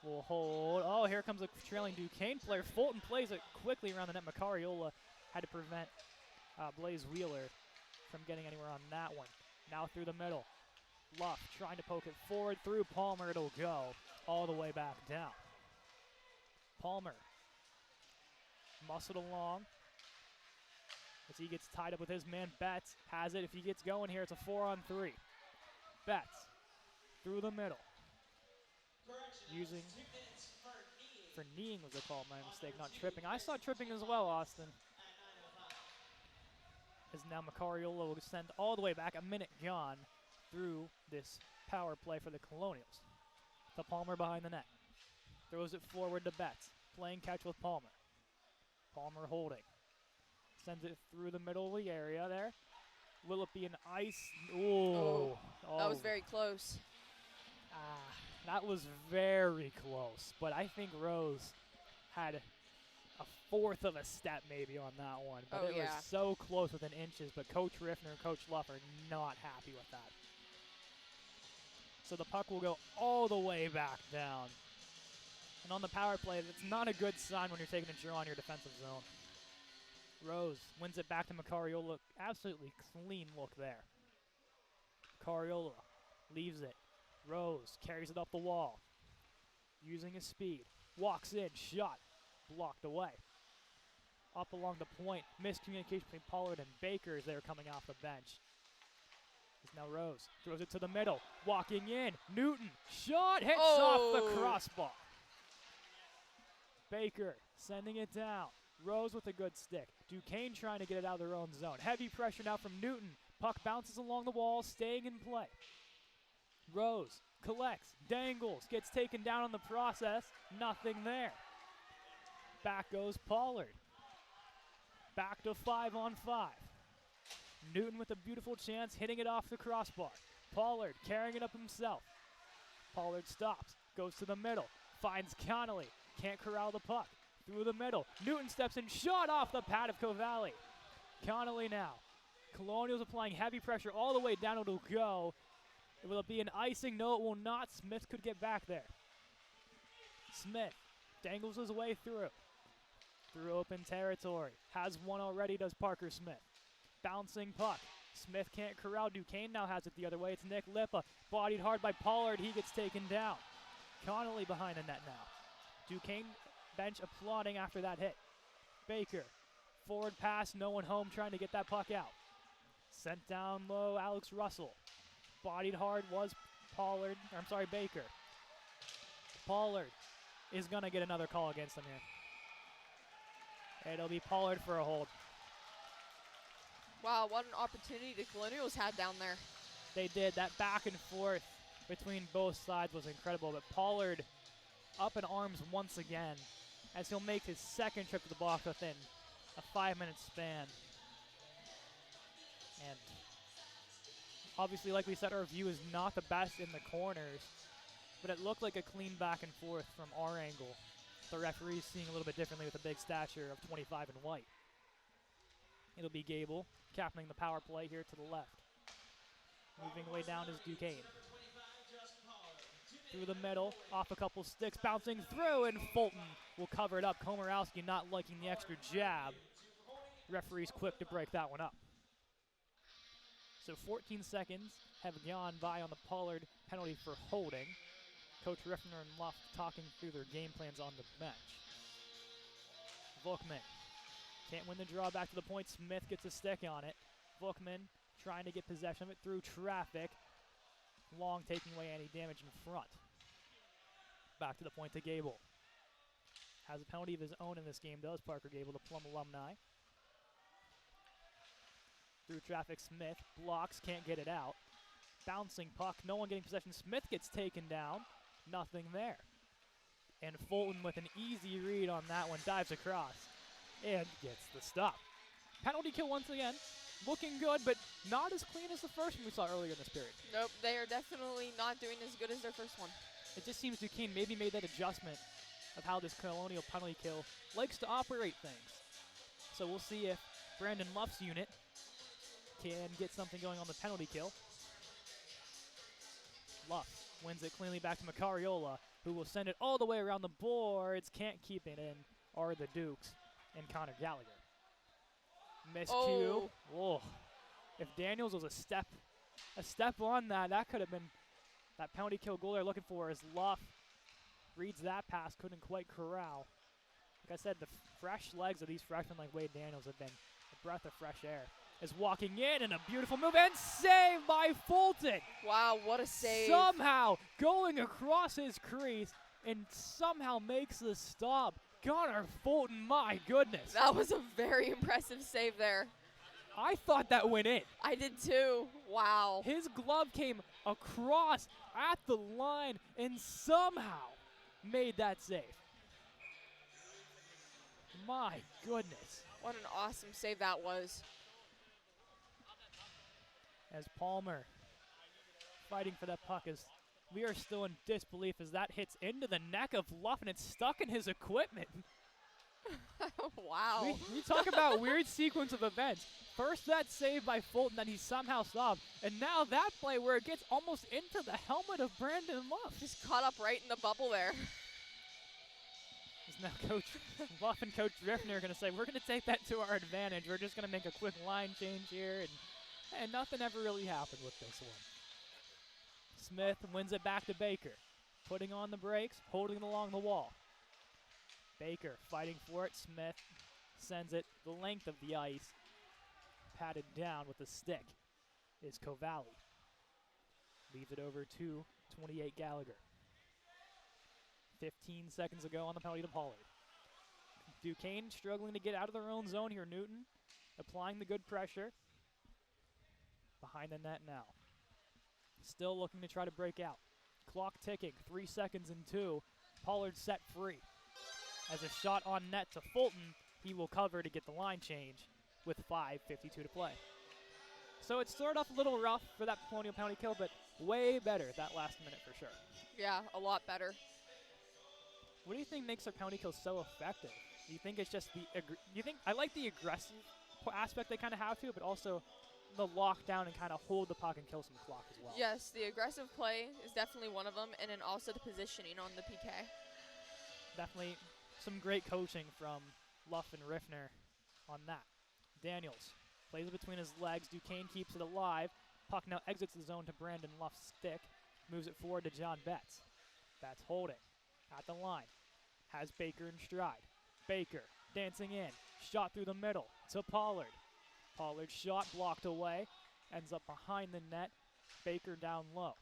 will hold. Oh, here comes a trailing Duquesne player. Fulton plays it quickly around the net. McCrory had to prevent Blaze Wheeler from getting anywhere on that one. Now through the middle. Luff trying to poke it forward through Palmer. It'll go all the way back down. Palmer muscled along as he gets tied up with his man Betts. Has it. If he gets going here, it's a 4-on-3. Betts through the middle. Using for kneeing was a call, my mistake, not tripping. I saw tripping as well, Austin. As now McCrory will send all the way back, a minute gone through this power play for the Colonials. To Palmer behind the net. Throws it forward to Betts. Playing catch with Palmer. Palmer holding. Sends it through the middle of the area there. Will it be an ice? Ooh. Oh. That was very close. That was very close. But I think Rose had a fourth of a step maybe on that one. But it was so close within inches. But Coach Riffner and Coach Luff are not happy with that. So the puck will go all the way back down. And on the power play, that's not a good sign when you're taking a draw on your defensive zone. Rose wins it back to Macariola. Absolutely clean look there. Macariola leaves it. Rose carries it up the wall. Using his speed. Walks in. Shot. Blocked away. Up along the point. Miscommunication between Pollard and Baker as they were coming off the bench. It's now Rose. Throws it to the middle. Walking in. Newton. Shot. Hits off the crossbar. Baker sending it down. Rose with a good stick. Duquesne trying to get it out of their own zone. Heavy pressure now from Newton. Puck bounces along the wall, staying in play. Rose collects, dangles, gets taken down in the process. Nothing there. Back goes Pollard. Back to 5-on-5. Newton with a beautiful chance, hitting it off the crossbar. Pollard carrying it up himself. Pollard stops, goes to the middle, finds Connolly. Can't corral the puck. Through the middle. Newton steps in. Shot off the pad of Cavalli. Connolly now. Colonials applying heavy pressure all the way down. It'll go. Will it be an icing? No, it will not. Smith could get back there. Smith dangles his way through. Through open territory. Has one already, does Parker Smith. Bouncing puck. Smith can't corral. Duquesne now has it the other way. It's Nick Lippa. Bodied hard by Pollard. He gets taken down. Connolly behind the net now. Duquesne bench applauding after that hit. Baker, forward pass, no one home, trying to get that puck out. Sent down low, Alex Russell. Bodied hard was Baker. Pollard is going to get another call against him here. It'll be Pollard for a hold. Wow, what an opportunity the Colonials had down there. They did. That back and forth between both sides was incredible, but Pollard up in arms once again as he'll make his second trip to the box within a 5-minute span. And obviously, like we said, our view is not the best in the corners, but it looked like a clean back and forth from our angle. The referee's seeing a little bit differently with a big stature of 25 in white. It'll be Gable captaining the power play here to the left. Moving way down is Duquesne. Through the middle, off a couple sticks, bouncing through, and Fulton will cover it up. Komorowski not liking the extra jab. Referee's quick to break that one up. So 14 seconds have gone by on the Pollard penalty for holding. Coach Riffner and Luff talking through their game plans on the bench. Volkman can't win the draw back to the point. Smith gets a stick on it. Volkman trying to get possession of it through traffic. Long taking away any damage in front. Back to the point to Gable. Has a penalty of his own in this game, does Parker Gable, the Plum alumni. Through traffic, Smith blocks, can't get it out. Bouncing puck, no one getting possession. Smith gets taken down, nothing there. And Fulton with an easy read on that one, dives across and gets the stop. Penalty kill once again, looking good, but not as clean as the first one we saw earlier in this period. Nope, they are definitely not doing as good as their first one. It just seems Duquesne maybe made that adjustment of how this Colonial penalty kill likes to operate things. So we'll see if Brandon Luff's unit can get something going on the penalty kill. Luff wins it cleanly back to McCrory, who will send it all the way around the boards. Can't keep it in are the Dukes and Connor Gallagher. Miscue. Oh. If Daniels was a step on that, that could have been that penalty kill goal they're looking for. As Luff reads that pass, couldn't quite corral. Like I said, the fresh legs of these freshmen like Wade Daniels have been a breath of fresh air. Is walking in and a beautiful move and saved by Fulton. Wow, what a save. Somehow going across his crease and somehow makes the stop. Connor Fulton, my goodness. That was a very impressive save there. I thought that went in. I did too. Wow. His glove came across at the line and somehow made that save. My goodness. What an awesome save that was. As Palmer fighting for that puck, as we are still in disbelief as that hits into the neck of Luff and it's stuck in his equipment. Wow. We talk about weird sequence of events. First that save by Fulton that he somehow stopped, and now that play where it gets almost into the helmet of Brandon Luff. Just caught up right in the bubble there. Is now Coach Luff and Coach Riffner are going to say, we're going to take that to our advantage. We're just going to make a quick line change here, and nothing ever really happened with this one. Smith wins it back to Baker. Putting on the brakes, holding it along the wall. Baker fighting for it. Smith sends it the length of the ice. Patted down with a stick is Covalli. Leaves it over to 28 Gallagher. 15 seconds ago on the penalty to Pollard. Duquesne struggling to get out of their own zone here. Newton applying the good pressure. Behind the net now. Still looking to try to break out. Clock ticking, 3 seconds and 2. Pollard set free. As a shot on net to Fulton, he will cover to get the line change with 5:52 to play. So it started off a little rough for that Colonial penalty kill, but way better that last minute for sure. Yeah, a lot better. What do you think makes our penalty kill so effective? Do you think it's just I like the aggressive aspect they kind of have to, but also the lockdown and kind of hold the puck and kill some clock as well. Yes, the aggressive play is definitely one of them, and then also the positioning on the PK. Definitely some great coaching from Luff and Riffner on that. Daniels plays it between his legs. Duquesne keeps it alive. Puck now exits the zone to Brandon Luff's stick. Moves it forward to John Betts. Betts holding at the line. Has Baker in stride. Baker dancing in. Shot through the middle to Pollard. Pollard's shot blocked away. Ends up behind the net. Baker down low.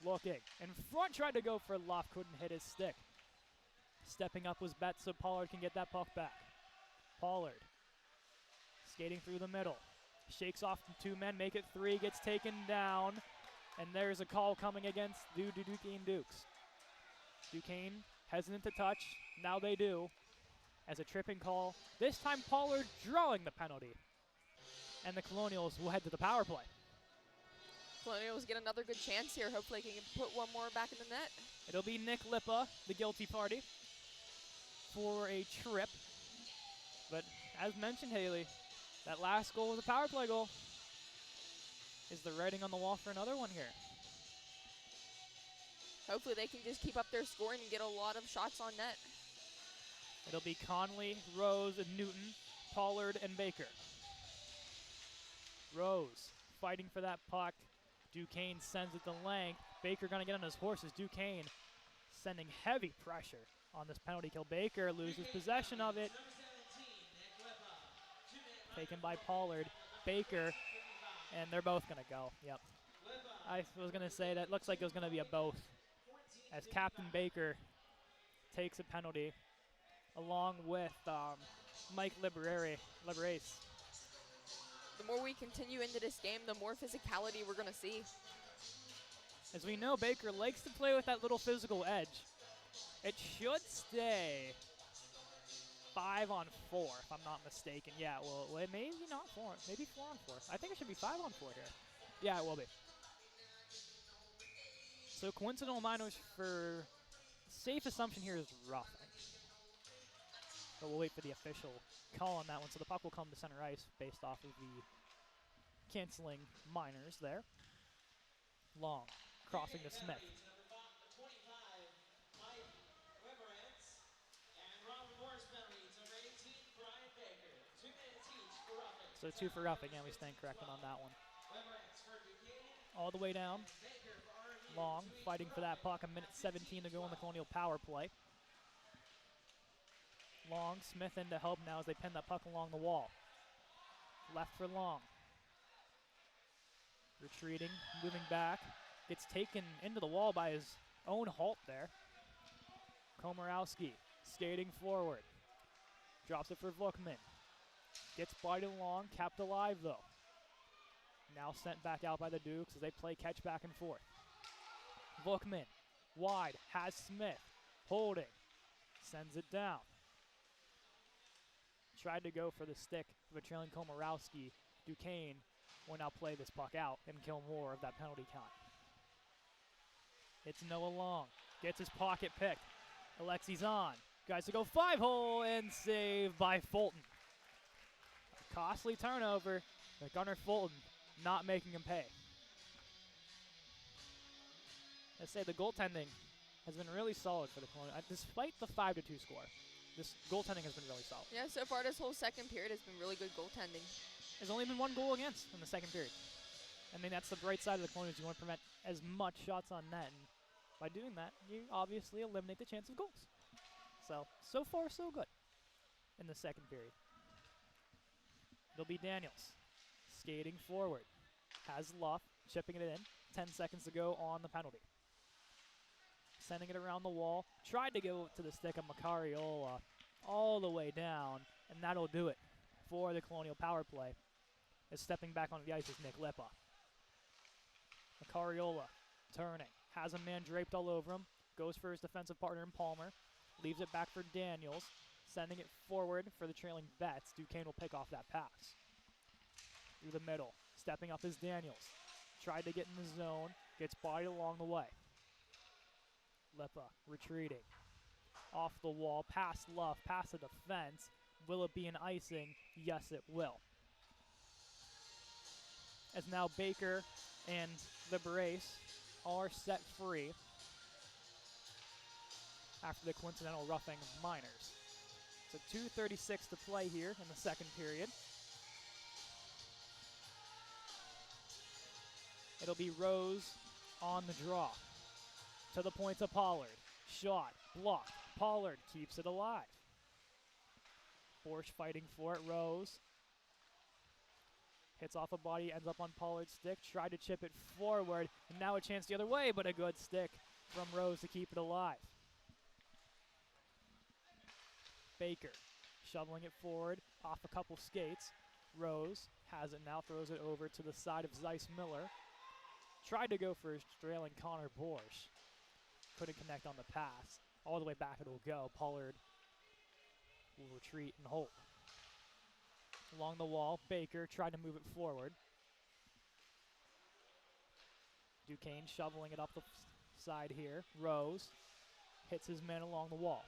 Looking. In front, tried to go for Luff. Couldn't hit his stick. Stepping up was Betts so Pollard can get that puck back. Pollard. Skating through the middle. Shakes off the 2 men. Make it 3. Gets taken down. And there's a call coming against Duquesne Dukes. Duquesne hesitant to touch. Now they do. As a tripping call. This time Pollard drawing the penalty. And the Colonials will head to the power play. Colonials get another good chance here. Hopefully they can put one more back in the net. It'll be Nick Lippa, the guilty party, for a trip. But as mentioned, Hayley, that last goal was a power play goal. Is the writing on the wall for another one here? Hopefully they can just keep up their scoring and get a lot of shots on net. It'll be Conley, Rose, and Newton, Pollard, and Baker. Rose fighting for that puck. Duquesne sends it the length. Baker gonna get on his horses. Duquesne sending heavy pressure on this penalty kill. Baker loses possession of it. Taken by Pollard. Baker, and they're both gonna go. Yep. I was gonna say that looks like it was gonna be a both. as Captain Baker takes a penalty along with Mike Liberace. The more we continue into this game, the more physicality we're going to see. As we know, Baker likes to play with that little physical edge. It should stay 5 on 4, if I'm not mistaken. Yeah, well, maybe not 4. Maybe 4 on 4. I think it should be 5 on 4 here. Yeah, it will be. So coincidental minors for safe assumption here is roughing. But we'll wait for the official call on that one. So the puck will come to center ice based off of the canceling minors there. Long, crossing to Smith. So 2 for roughing, and we stand corrected on that one. All the way down. Long, fighting for that puck. 1:17 to go on the Colonial power play. Long, Smith in to help now as they pin that puck along the wall. Left for Long. Retreating, moving back. Gets taken into the wall by his own halt there. Komorowski skating forward. Drops it for Vukman. Gets bodied along, kept alive though. Now sent back out by the Dukes as they play catch back and forth. Vukman, wide, has Smith, holding, sends it down. Tried to go for the stick of a trailing Komorowski. Duquesne will now play this puck out and kill more of that penalty count. It's Noah Long, gets his pocket picked. Alexi's on, guys to go 5-hole and save by Fulton. A costly turnover, but Gunnar Fulton not making him pay. I say the goaltending has been really solid for the Colonials. Despite the 5-2 score, this goaltending has been really solid. Yeah, so far this whole second period has been really good goaltending. There's only been 1 goal against in the second period. I mean, that's the bright side of the Colonials. You want to prevent as much shots on net, and by doing that, you obviously eliminate the chance of goals. So far, so good in the second period. It'll be Daniels skating forward. Has Luff, chipping it in. 10 seconds to go on the penalty. Sending it around the wall. Tried to go to the stick of McCrory all the way down, and that'll do it for the Colonial power play. As stepping back on the ice is Nick Lippa. Macariola turning. Has a man draped all over him. Goes for his defensive partner in Palmer. Leaves it back for Daniels. Sending it forward for the trailing Betts. Duquesne will pick off that pass. Through the middle. Stepping up is Daniels. Tried to get in the zone. Gets bodied along the way. Lippa retreating. Off the wall. Past Luff. Past the defense. Will it be an icing? Yes, it will. As now Baker and Liberace are set free after the coincidental roughing of minors. So 2:36 to play here in the second period. It'll be Rose on the draw. To the point of Pollard. Shot, blocked. Pollard keeps it alive. Borsch fighting for it. Rose hits off a body, ends up on Pollard's stick. Tried to chip it forward, and now a chance the other way, but a good stick from Rose to keep it alive. Baker shoveling it forward off a couple skates. Rose has it now, throws it over to the side of Zeiss Miller. Tried to go for his trailing Connor Borsch. Couldn't connect on the pass. All the way back it will go. Pollard will retreat and hold. Along the wall, Baker tried to move it forward. Duquesne shoveling it up the side here. Rose hits his man along the wall.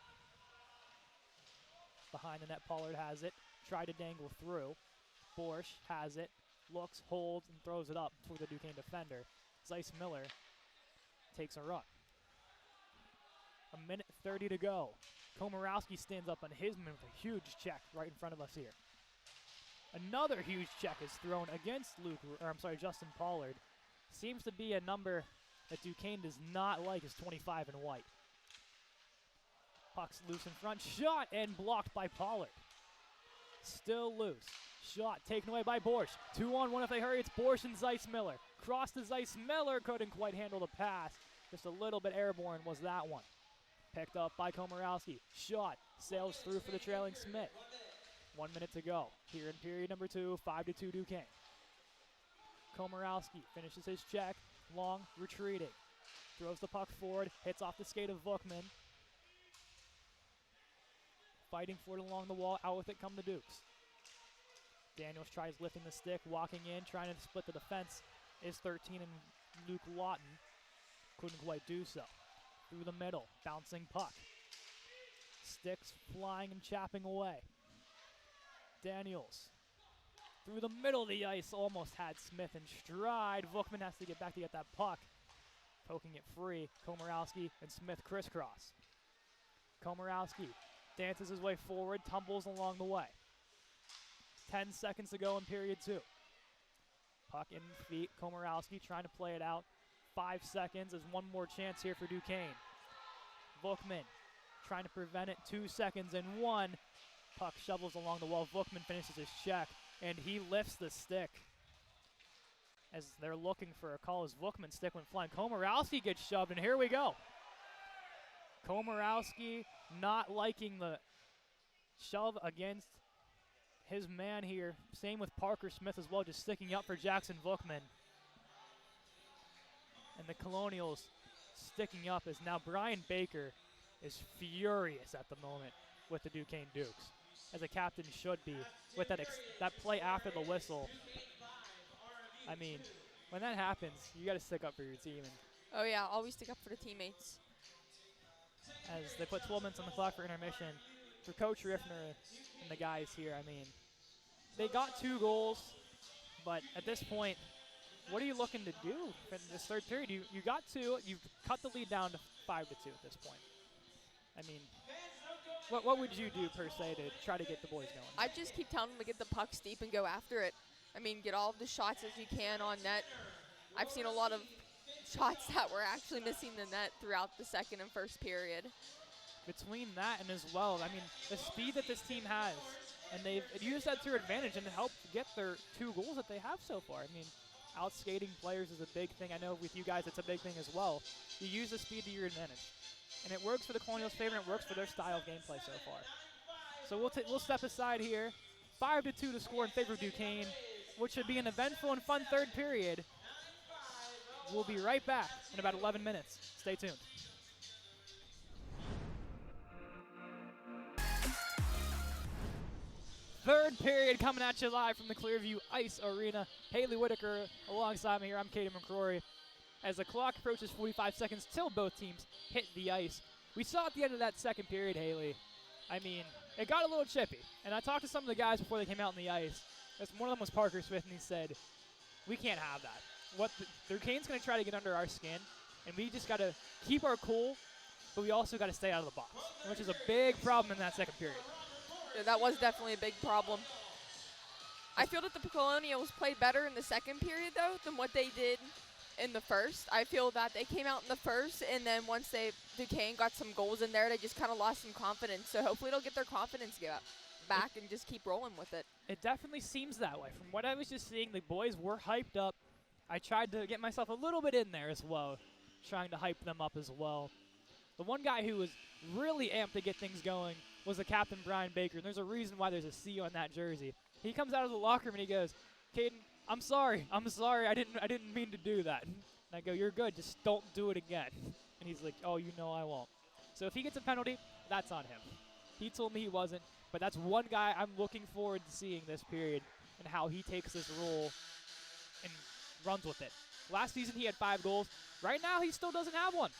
Behind the net, Pollard has it. Tried to dangle through. Borsch has it. Looks, holds, and throws it up for the Duquesne defender. Zeiss Miller takes a run. 1:30 to go. Komorowski stands up on his man with a huge check right in front of us here. Another huge check is thrown against Justin Pollard. Seems to be a number that Duquesne does not like, is 25 in white. Puck's loose in front. Shot and blocked by Pollard. Still loose. Shot taken away by Borsch. 2-on-1 if they hurry. It's Borsch and Zeiss Miller. Cross to Zeiss Miller. Couldn't quite handle the pass. Just a little bit airborne was that one. Picked up by Komorowski. Shot. Sails through for the trailing Smith. 1 minute to go. Here in period number 2, 5-2 Duquesne. Komorowski finishes his check. Long, retreating. Throws the puck forward. Hits off the skate of Bookman. Fighting for it along the wall. Out with it come the Dukes. Daniels tries lifting the stick. Walking in. Trying to split the defense. Is 13 and Luke Lawton. Couldn't quite do so. Through the middle. Bouncing puck. Sticks flying and chapping away. Daniels. Through the middle of the ice. Almost had Smith in stride. Bookman has to get back to get that puck. Poking it free. Komorowski and Smith crisscross. Komorowski dances his way forward, tumbles along the way. 10 seconds to go in period 2. Puck in feet. Komorowski trying to play it out. 5 seconds. There's one more chance here for Duquesne. Bookman trying to prevent it. 2 seconds and 1. Puck shovels along the wall. Bookman finishes his check, and he lifts the stick. As they're looking for a call as Bookman's stick went flying. Komorowski gets shoved, and here we go. Komorowski not liking the shove against his man here. Same with Parker Smith as well, just sticking up for Jackson Bookman. And the Colonials sticking up as now Brian Baker is furious at the moment with the Duquesne Dukes, as a captain should be, with that play after the whistle. I mean, when that happens, you got to stick up for your team. And Oh, yeah, always stick up for the teammates. as they put 12 minutes on the clock for intermission, for Coach Riffner and the guys here, I mean, they got 2 goals, but at this point, what are you looking to do for this third period? You got 2. You've cut the lead down to 5-2 at this point. I mean, what would you do, per se, to try to get the boys going? I just keep telling them to get the puck steep and go after it. I mean, get all of the shots as you can on net. I've seen a lot of shots that were actually missing the net throughout the second and first period. Between that and as well, I mean, the speed that this team has, and they've used that to their advantage and helped get their 2 goals that they have so far. I mean, outskating players is a big thing. I know with you guys it's a big thing as well. You use the speed to your advantage. And it works for the Colonials' favor, and it works for their style of gameplay so far. So we'll step aside here. 5-2 to score in favor of Duquesne, which should be an eventful and fun third period. We'll be right back in about 11 minutes. Stay tuned. Third period coming at you live from the Clearview Ice Arena. Hayley Whittaker alongside me here. I'm Cadeyn McCrory. As the clock approaches 45 seconds till both teams hit the ice. We saw at the end of that second period, Hayley, I mean, it got a little chippy. And I talked to some of the guys before they came out on the ice. One of them was Parker Smith, and he said, we can't have that. Duquesne's going to try to get under our skin, and we just got to keep our cool, but we also got to stay out of the box, which is a big problem in that second period. Yeah, that was definitely a big problem. I feel that the Colonials played better in the second period, though, than what they did in the first. I feel that they came out in the first, and then once Duquesne got some goals in there, they just kind of lost some confidence. So hopefully they'll get their confidence back and just keep rolling with it. It definitely seems that way. From what I was just seeing, the boys were hyped up. I tried to get myself a little bit in there as well, trying to hype them up as well. The one guy who was really amped to get things going was the captain, Brian Baker, and there's a reason why there's a C on that jersey. He comes out of the locker room and he goes, Cadeyn, I'm sorry, I didn't mean to do that. And I go, you're good, just don't do it again. And he's like, oh, you know I won't. So if he gets a penalty, that's on him. He told me he wasn't, but that's one guy I'm looking forward to seeing this period and how he takes this role and runs with it. Last season he had 5 goals. Right now he still doesn't have one.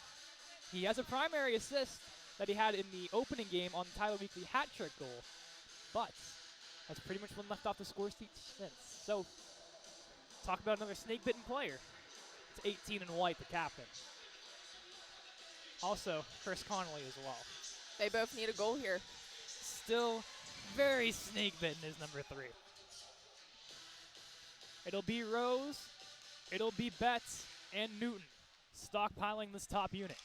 He has a primary assist that he had in the opening game on the Tyler Weekly hat trick goal, but that's pretty much been left off the score sheet since. So talk about another snake-bitten player. It's 18 and White, the captain. Also, Chris Connolly as well. They both need a goal here. Still very snake-bitten is number 3. It'll be Rose, it'll be Betts, and Newton stockpiling this top unit.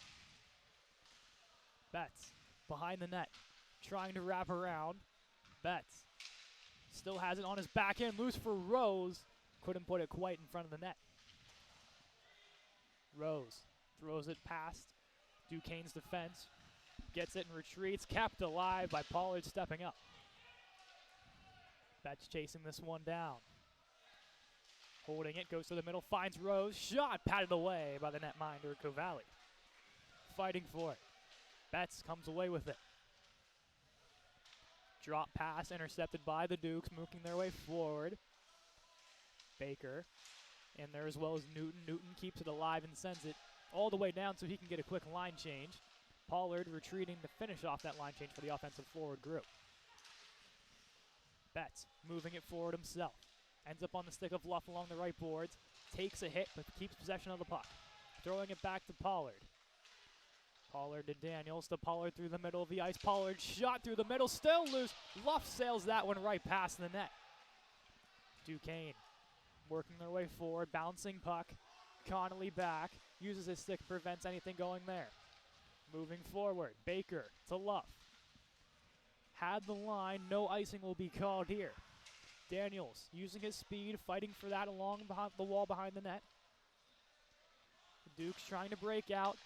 Betts behind the net, trying to wrap around. Betts still has it on his backhand, loose for Rose. Couldn't put it quite in front of the net. Rose Throws it past Duquesne's defense. Gets it and retreats. Kept alive by Pollard stepping up. Betts chasing this one down. Holding it, goes to the middle, finds Rose. Shot patted away by the netminder, Cavalli. Fighting for it. Betts comes away with it. Drop pass intercepted by the Dukes, moving their way forward. Baker in there as well as Newton. Newton keeps it alive and sends it all the way down so he can get a quick line change. Pollard retreating to finish off that line change for the offensive forward group. Betts moving it forward himself. Ends up on the stick of Luff along the right boards. Takes a hit but keeps possession of the puck. Throwing it back to Pollard. Pollard to Daniels, to Pollard through the middle of the ice. Pollard shot through the middle, still loose. Luff sails that one right past the net. Duquesne working their way forward, bouncing puck. Connolly back, uses his stick, prevents anything going there. Moving forward, Baker to Luff. Had the line, no icing will be called here. Daniels using his speed, fighting for that along behind the wall behind the net. The Dukes trying to break out.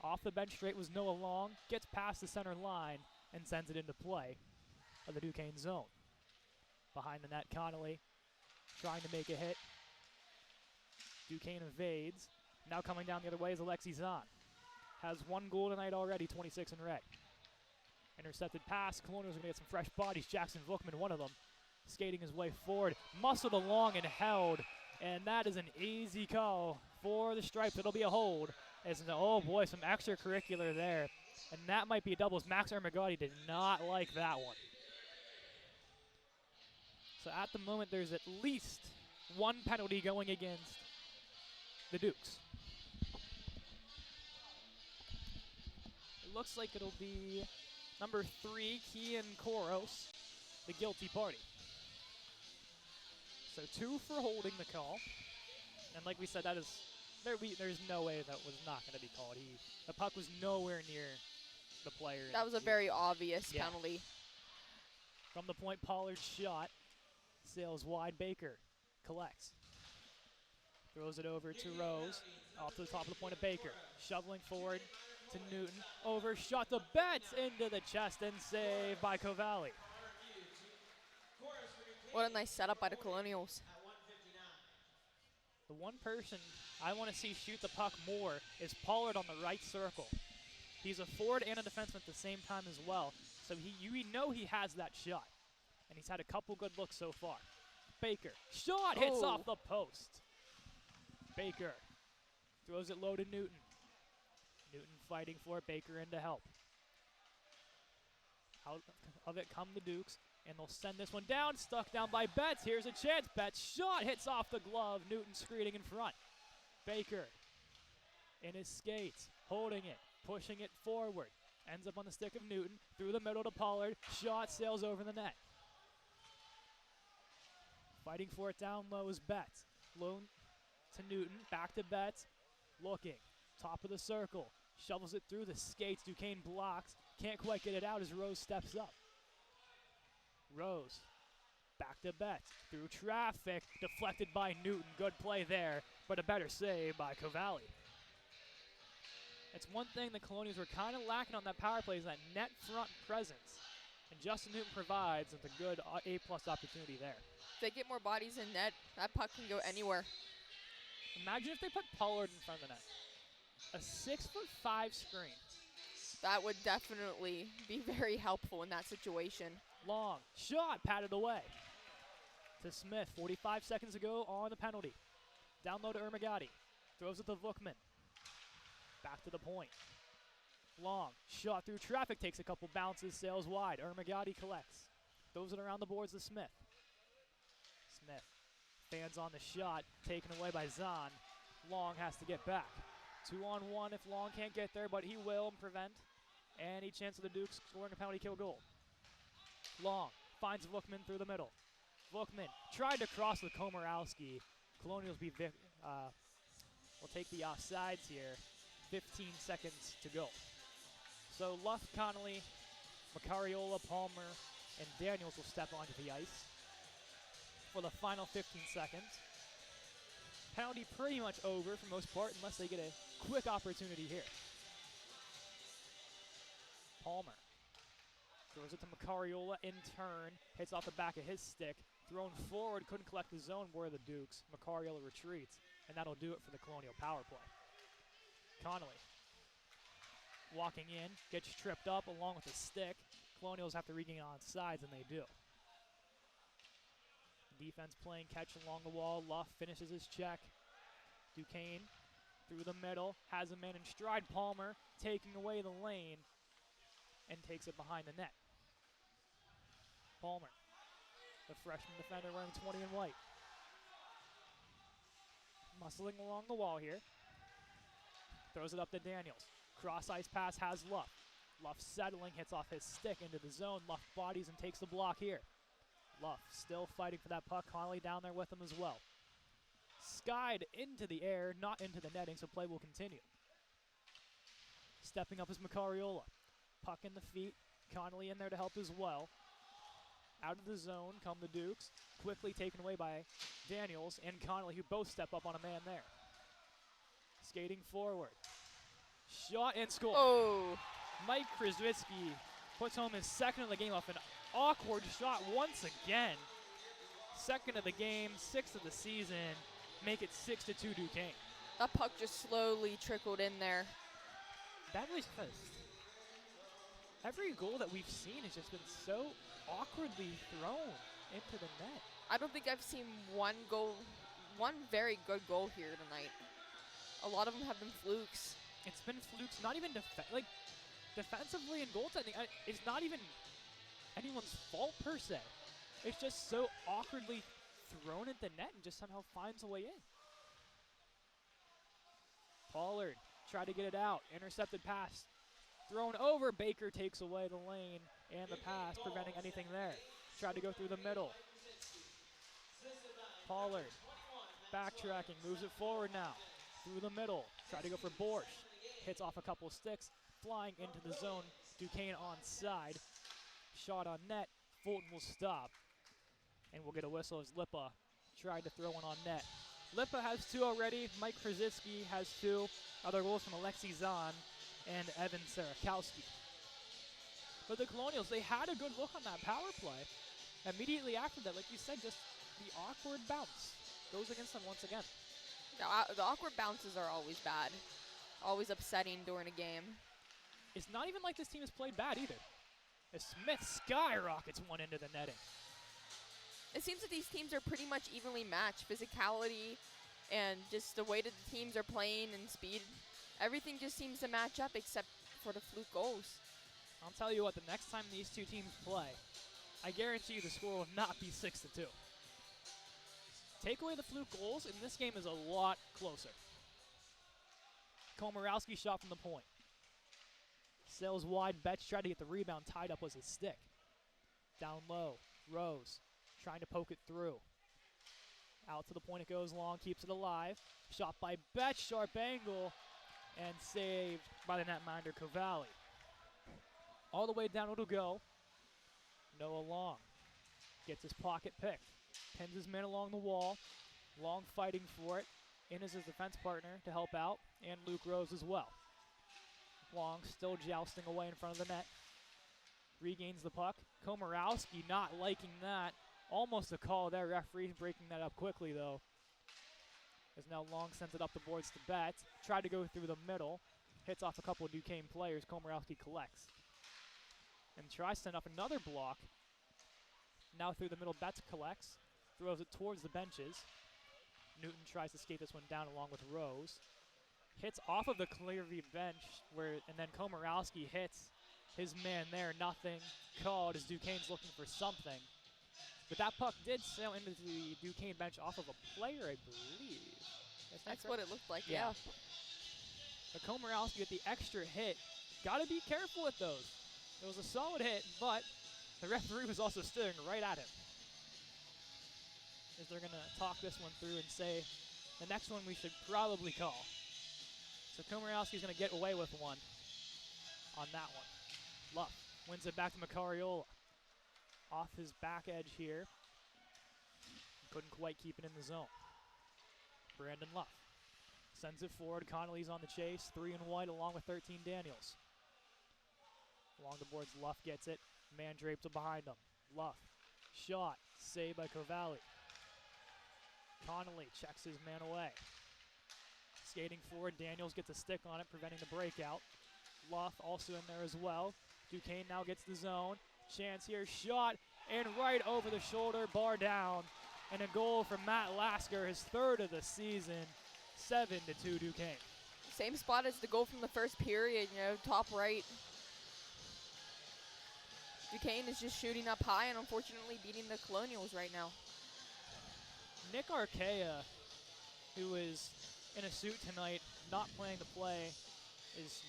Off the bench straight was Noah Long, gets past the center line and sends it into play of the Duquesne zone. Behind the net, Connolly trying to make a hit. Duquesne evades. Now coming down the other way is Alexi Zahn. Has one goal tonight already, 26 in red. Intercepted pass, Colonials are going to get some fresh bodies. Jackson Vookman, one of them, skating his way forward. Muscled along and held, and that is an easy call for the Stripes. It'll be a hold. Oh boy, some extracurricular there. And that might be a doubles. Max Armagati did not like that one. So at the moment, there's at least one penalty going against the Dukes. It looks like it'll be number 3, Kian Koros, the guilty party. So 2 for holding the call. And like we said, that is there's no way that was not going to be called. The puck was nowhere near the player. That was a very obvious penalty. From the point, Pollard's shot sails wide. Baker collects. Throws it over to Rose. Off to the top of the point of Baker. Shoveling forward to Newton. Over, shot to Betts into the chest and saved by Cavalli. What a nice setup by the Colonials. The one person I want to see shoot the puck more is Pollard on the right circle. He's a forward and a defenseman at the same time as well, so we know he has that shot. And he's had a couple good looks so far. Baker, shot, hits off the post. Baker throws it low to Newton. Newton fighting for it, Baker in to help. Out of it come the Dukes, and they'll send this one down, stuck down by Betts. Here's a chance, Betts, shot, hits off the glove. Newton screening in front. Baker in his skates, holding it, pushing it forward. Ends up on the stick of Newton, through the middle to Pollard. Shot sails over the net. Fighting for it down low is Betts. Low to Newton, back to Betts. Looking, top of the circle. Shovels it through the skates. Duquesne blocks. Can't quite get it out as Rose steps up. Rose, back to Betts. Through traffic, deflected by Newton. Good play there, but a better save by Cavalli. It's one thing the Colonials were kind of lacking on that power play is that net front presence. And Justin Newton provides with a good A-plus opportunity there. If they get more bodies in net, that puck can go anywhere. Imagine if they put Pollard in front of the net. A 6'5" screen. That would definitely be very helpful in that situation. Long shot, patted away to Smith. 45 seconds ago on the penalty. Down low to Ermagati. Throws it to Vookman. Back to the point. Long shot through traffic, takes a couple bounces, sails wide. Ermagati collects. Throws it around the boards to Smith. Smith fans on the shot, taken away by Zahn. Long has to get back. 2-on-1 if Long can't get there, but he will prevent any chance of the Dukes scoring a penalty kill goal. Long finds Vookman through the middle. Vookman tried to cross with Komorowski. Colonials will take the offsides here. 15 seconds to go. So Luff, Connolly, Macariola, Palmer, and Daniels will step onto the ice for the final 15 seconds. Penalty pretty much over for most part unless they get a quick opportunity here. Palmer throws it to McCrory in turn, hits off the back of his stick, thrown forward, couldn't collect his zone where the Dukes. McCrory retreats, and that'll do it for the Colonial power play. Connolly walking in, gets tripped up along with the stick. Colonials have to regain on sides, and they do. Defense playing catch along the wall. Luff finishes his check. Duquesne through the middle, has a man in stride. Palmer taking away the lane and takes it behind the net. Palmer, the freshman defender wearing 20 in white. Muscling along the wall here. Throws it up to Daniels. Cross ice pass has Luff. Luff settling, hits off his stick into the zone. Luff bodies and takes the block here. Luff still fighting for that puck. Connolly down there with him as well. Skied into the air, not into the netting, so play will continue. Stepping up is McCrory. Puck in the feet. Connolly in there to help as well. Out of the zone come the Dukes. Quickly taken away by Daniels and Connolly, who both step up on a man there. Skating forward. Shot and score. Oh. Mike Krzyzewski puts home his second of the game off an awkward shot once again. Second of the game, sixth of the season. Make it 6-2 Duquesne. That puck just slowly trickled in there. That was because every goal that we've seen has just been so awkwardly thrown into the net. I don't think I've seen one very good goal here tonight. A lot of them have been flukes. It's been flukes, not even defensively and goaltending. It's not even anyone's fault per se. It's just so awkwardly thrown at the net and just somehow finds a way in. Pollard tried to get it out. Intercepted pass. Thrown over. Baker takes away the lane and the pass, preventing anything there. Tried to go through the middle. Pollard backtracking, moves it forward now. Through the middle. Tried to go for Borsch. Hits off a couple sticks. Flying into the zone. Duquesne onside. Shot on net. Fulton will stop. And we'll get a whistle as Lipa tried to throw one on net. Lipa has 2 already. Mike Krzyzewski has 2. Other goals from Alexi Zahn and Evan Sarakowski. But the Colonials, they had a good look on that power play. Immediately after that, like you said, just the awkward bounce goes against them once again. The awkward bounces are always bad. Always upsetting during a game. It's not even like this team has played bad either. As Smith skyrockets one into the netting. It seems that these teams are pretty much evenly matched. Physicality and just the way that the teams are playing and speed. Everything just seems to match up except for the fluke goals. I'll tell you what, the next time these two teams play, I guarantee you the score will not be 6-2. Take away the fluke goals, and this game is a lot closer. Komorowski shot from the point. Sails wide. Betch tried to get the rebound. Tied up was his stick. Down low. Rose trying to poke it through. Out to the point it goes long. Keeps it alive. Shot by Betch. Sharp angle. And saved by the netminder Cavalli. All the way down it'll go. Noah Long gets his pocket picked. Pins his man along the wall. Long fighting for it. In is his defense partner to help out. And Luke Rose as well. Long still jousting away in front of the net. Regains the puck. Komorowski not liking that. Almost a call there. Referee breaking that up quickly though. As now Long sends it up the boards to Betts. Tried to go through the middle. Hits off a couple of Duquesne players. Komorowski collects. And tries to send up another block. Now through the middle, Betts collects. Throws it towards the benches. Newton tries to skate this one down along with Rose. Hits off of the Clearview bench, and then Komorowski hits his man there. Nothing called as Duquesne's looking for something. But that puck did sail into the Duquesne bench off of a player, I believe. That's what it looked like, yeah. But Komorowski with the extra hit. Got to be careful with those. It was a solid hit, but the referee was also staring right at him. As they're going to talk this one through and say, the next one we should probably call. So Komorowski's going to get away with one on that one. Luff wins it back to McCrory. Off his back edge here. Couldn't quite keep it in the zone. Brandon Luff sends it forward. Connolly's on the chase. 3 and White along with 13 Daniels. Along the boards, Luff gets it. Man draped behind him. Luff, shot, saved by Cavalli. Connolly checks his man away. Skating forward, Daniels gets a stick on it, preventing the breakout. Luff also in there as well. Duquesne now gets the zone. Chance here, shot, and right over the shoulder, bar down. And a goal from Matt Lasker, his 3rd of the season. 7-2 Duquesne. Same spot as the goal from the first period, top right. Duquesne is just shooting up high and unfortunately beating the Colonials right now. Nick Arkea, who is in a suit tonight, not playing the play, is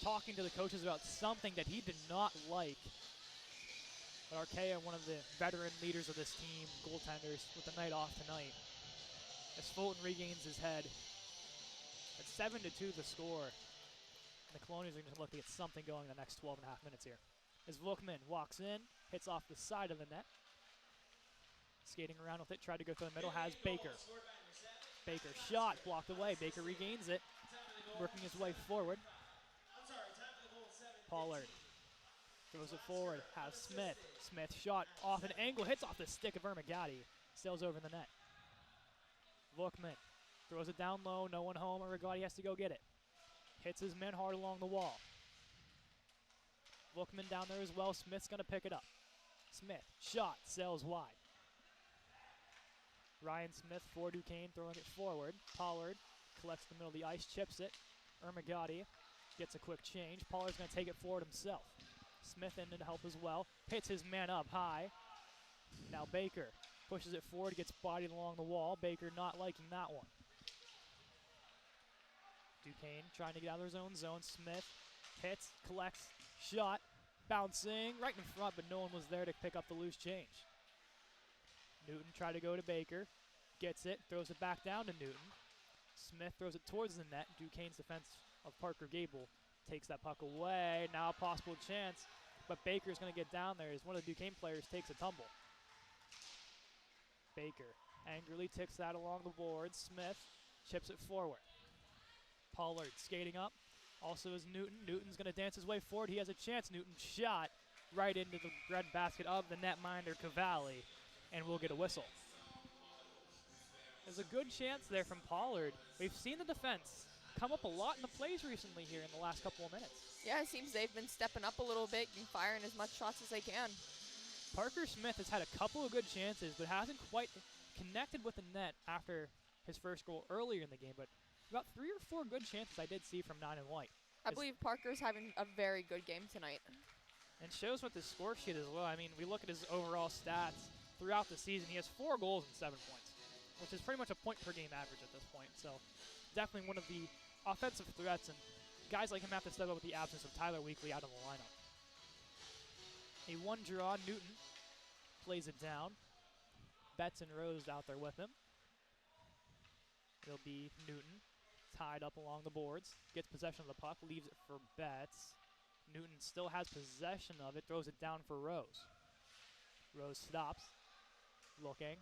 talking to the coaches about something that he did not like. But Arkea, one of the veteran leaders of this team, goaltenders, with the night off tonight. As Fulton regains his head. At 7-2 the score. And the Colonials are going to look to get something going in the next 12 and a half minutes here. As Volkman walks in, hits off the side of the net. Skating around with it, tried to go through the middle, has Baker. Baker shot, blocked away. Baker regains it, working his way forward. Pollard throws it forward, has Smith. Smith shot off an angle, hits off the stick of Ermagati, sails over the net. Volkman throws it down low, no one home. Ermagati has to go get it. Hits his man hard along the wall. Volkman down there as well. Smith's going to pick it up. Smith, shot, sails wide. Ryan Smith for Duquesne, throwing it forward. Pollard collects the middle of the ice, chips it. Ermagati gets a quick change. Pollard's going to take it forward himself. Smith in to help as well. Hits his man up high. Now Baker pushes it forward, gets bodied along the wall. Baker not liking that one. Duquesne trying to get out of their own zone. Smith hits, collects, shot, bouncing right in front, but no one was there to pick up the loose change. Newton tried to go to Baker, gets it, throws it back down to Newton. Smith throws it towards the net. Duquesne's defense of Parker Gable takes that puck away. Now a possible chance, but Baker's going to get down there as one of the Duquesne players takes a tumble. Baker angrily ticks that along the boards. Smith chips it forward. Pollard skating up. Also is Newton. Newton's going to dance his way forward. He has a chance. Newton shot right into the bread basket of the netminder Cavalli, and we'll get a whistle. There's a good chance there from Pollard. We've seen the defense come up a lot in the plays recently here in the last couple of minutes. Yeah, it seems they've been stepping up a little bit and firing as much shots as they can. Parker Smith has had a couple of good chances, but hasn't quite connected with the net after his first goal earlier in the game. But about 3 or 4 good chances I did see from 9 and White. I believe Parker's having a very good game tonight. And shows what the score sheet as well. I mean, we look at his overall stats throughout the season. He has 4 goals and 7 points, which is pretty much a point per game average at this point. So definitely one of the offensive threats, and guys like him have to step up with the absence of Tyler Weekly out of the lineup. A 1 draw, Newton plays it down. Betts and Rose out there with him. It'll be Newton tied up along the boards, gets possession of the puck, leaves it for Betts. Newton still has possession of it, throws it down for Rose. Rose stops, looking,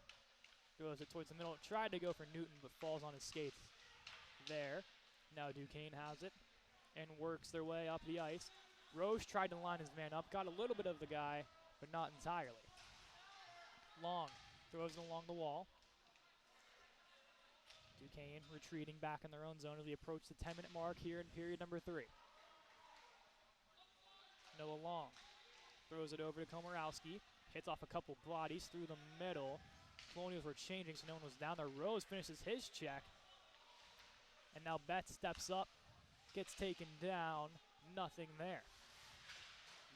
throws it towards the middle, tried to go for Newton but falls on his skates there. Now Duquesne has it and works their way up the ice. Rose tried to line his man up, got a little bit of the guy, but not entirely. Long throws it along the wall. Duquesne retreating back in their own zone as we approach the 10-minute mark here in period number 3. Noah Long throws it over to Komorowski, hits off a couple bodies through the middle. Colonials were changing, so no one was down there. Rose finishes his check, and now Betts steps up, gets taken down, nothing there.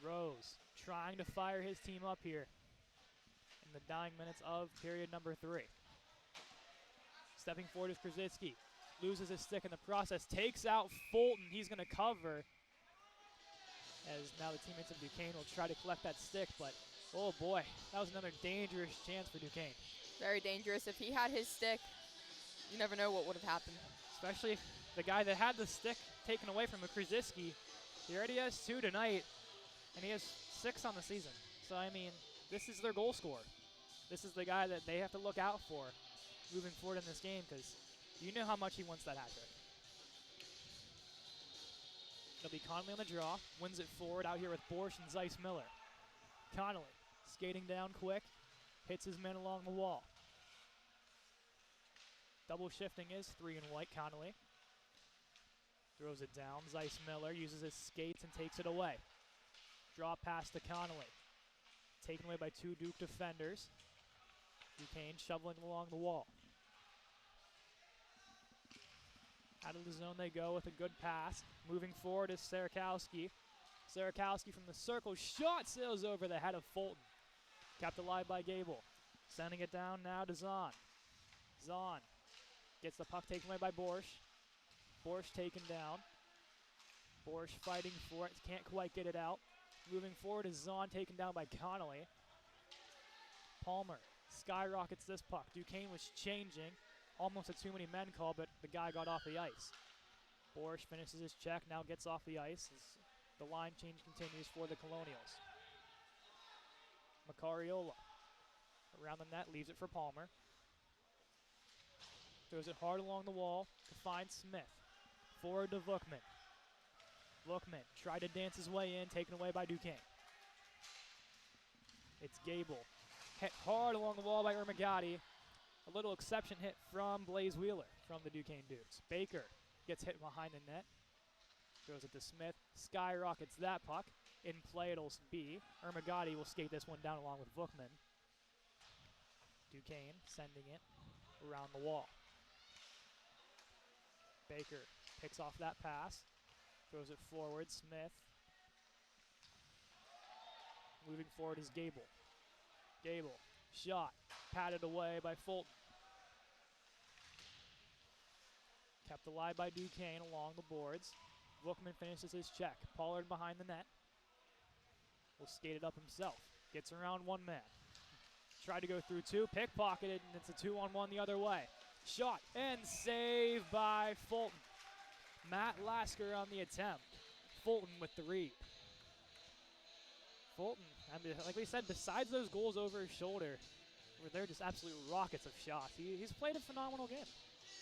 Rose trying to fire his team up here in the dying minutes of period number 3. Stepping forward is Krzyzewski. Loses his stick in the process. Takes out Fulton. He's going to cover. As now the teammates of Duquesne will try to collect that stick. But, oh boy, that was another dangerous chance for Duquesne. Very dangerous. If he had his stick, you never know what would have happened. Especially the guy that had the stick taken away from Krzyzewski. He already has 2 tonight, and he has 6 on the season. So, I mean, this is their goal scorer. This is the guy that they have to look out for moving forward in this game, because You know how much he wants that hat trick. It'll be Connolly on the draw. Wins it forward out here with Borsch and Zeiss Miller. Connolly skating down quick. Hits his man along the wall. Double shifting is 3 and white. Connolly throws it down. Zeiss Miller uses his skates and takes it away. Draw pass to Connolly. Taken away by 2 Duke defenders. Duquesne shoveling along the wall. Out of the zone they go with a good pass. Moving forward is Sarakowski. Sarakowski from the circle. Shot sails over the head of Fulton. Kept alive by Gable. Sending it down now to Zahn. Zahn gets the puck taken away by Borsch. Borsch taken down. Borsch fighting for it. Can't quite get it out. Moving forward is Zahn taken down by Connolly. Palmer skyrockets this puck. Duquesne was changing. Almost a too many men call, but the guy got off the ice. Borsch finishes his check, now gets off the ice as the line change continues for the Colonials. McCrory around the net, leaves it for Palmer. Throws it hard along the wall to find Smith. Forward to Vukman. Vukman tried to dance his way in, taken away by Duquesne. It's Gable. Hit hard along the wall by Ermagati. A little exception hit from Blaze Wheeler from the Duquesne Dukes. Baker gets hit behind the net. Throws it to Smith. Skyrockets that puck. In play it'll be. Ermagati will skate this one down along with Vukman. Duquesne sending it around the wall. Baker picks off that pass. Throws it forward. Smith. Moving forward is Gable. Gable. Shot. Patted away by Fulton. Kept alive by Duquesne along the boards. Vukman finishes his check. Pollard behind the net. Will skate it up himself. Gets around one man. Tried to go through 2. Pickpocketed, and it's a 2-on-1 the other way. Shot and save by Fulton. Matt Lasker on the attempt. Fulton with the read. Fulton, I mean, like we said, besides those goals over his shoulder, where they're just absolute rockets of shots. He's played a phenomenal game.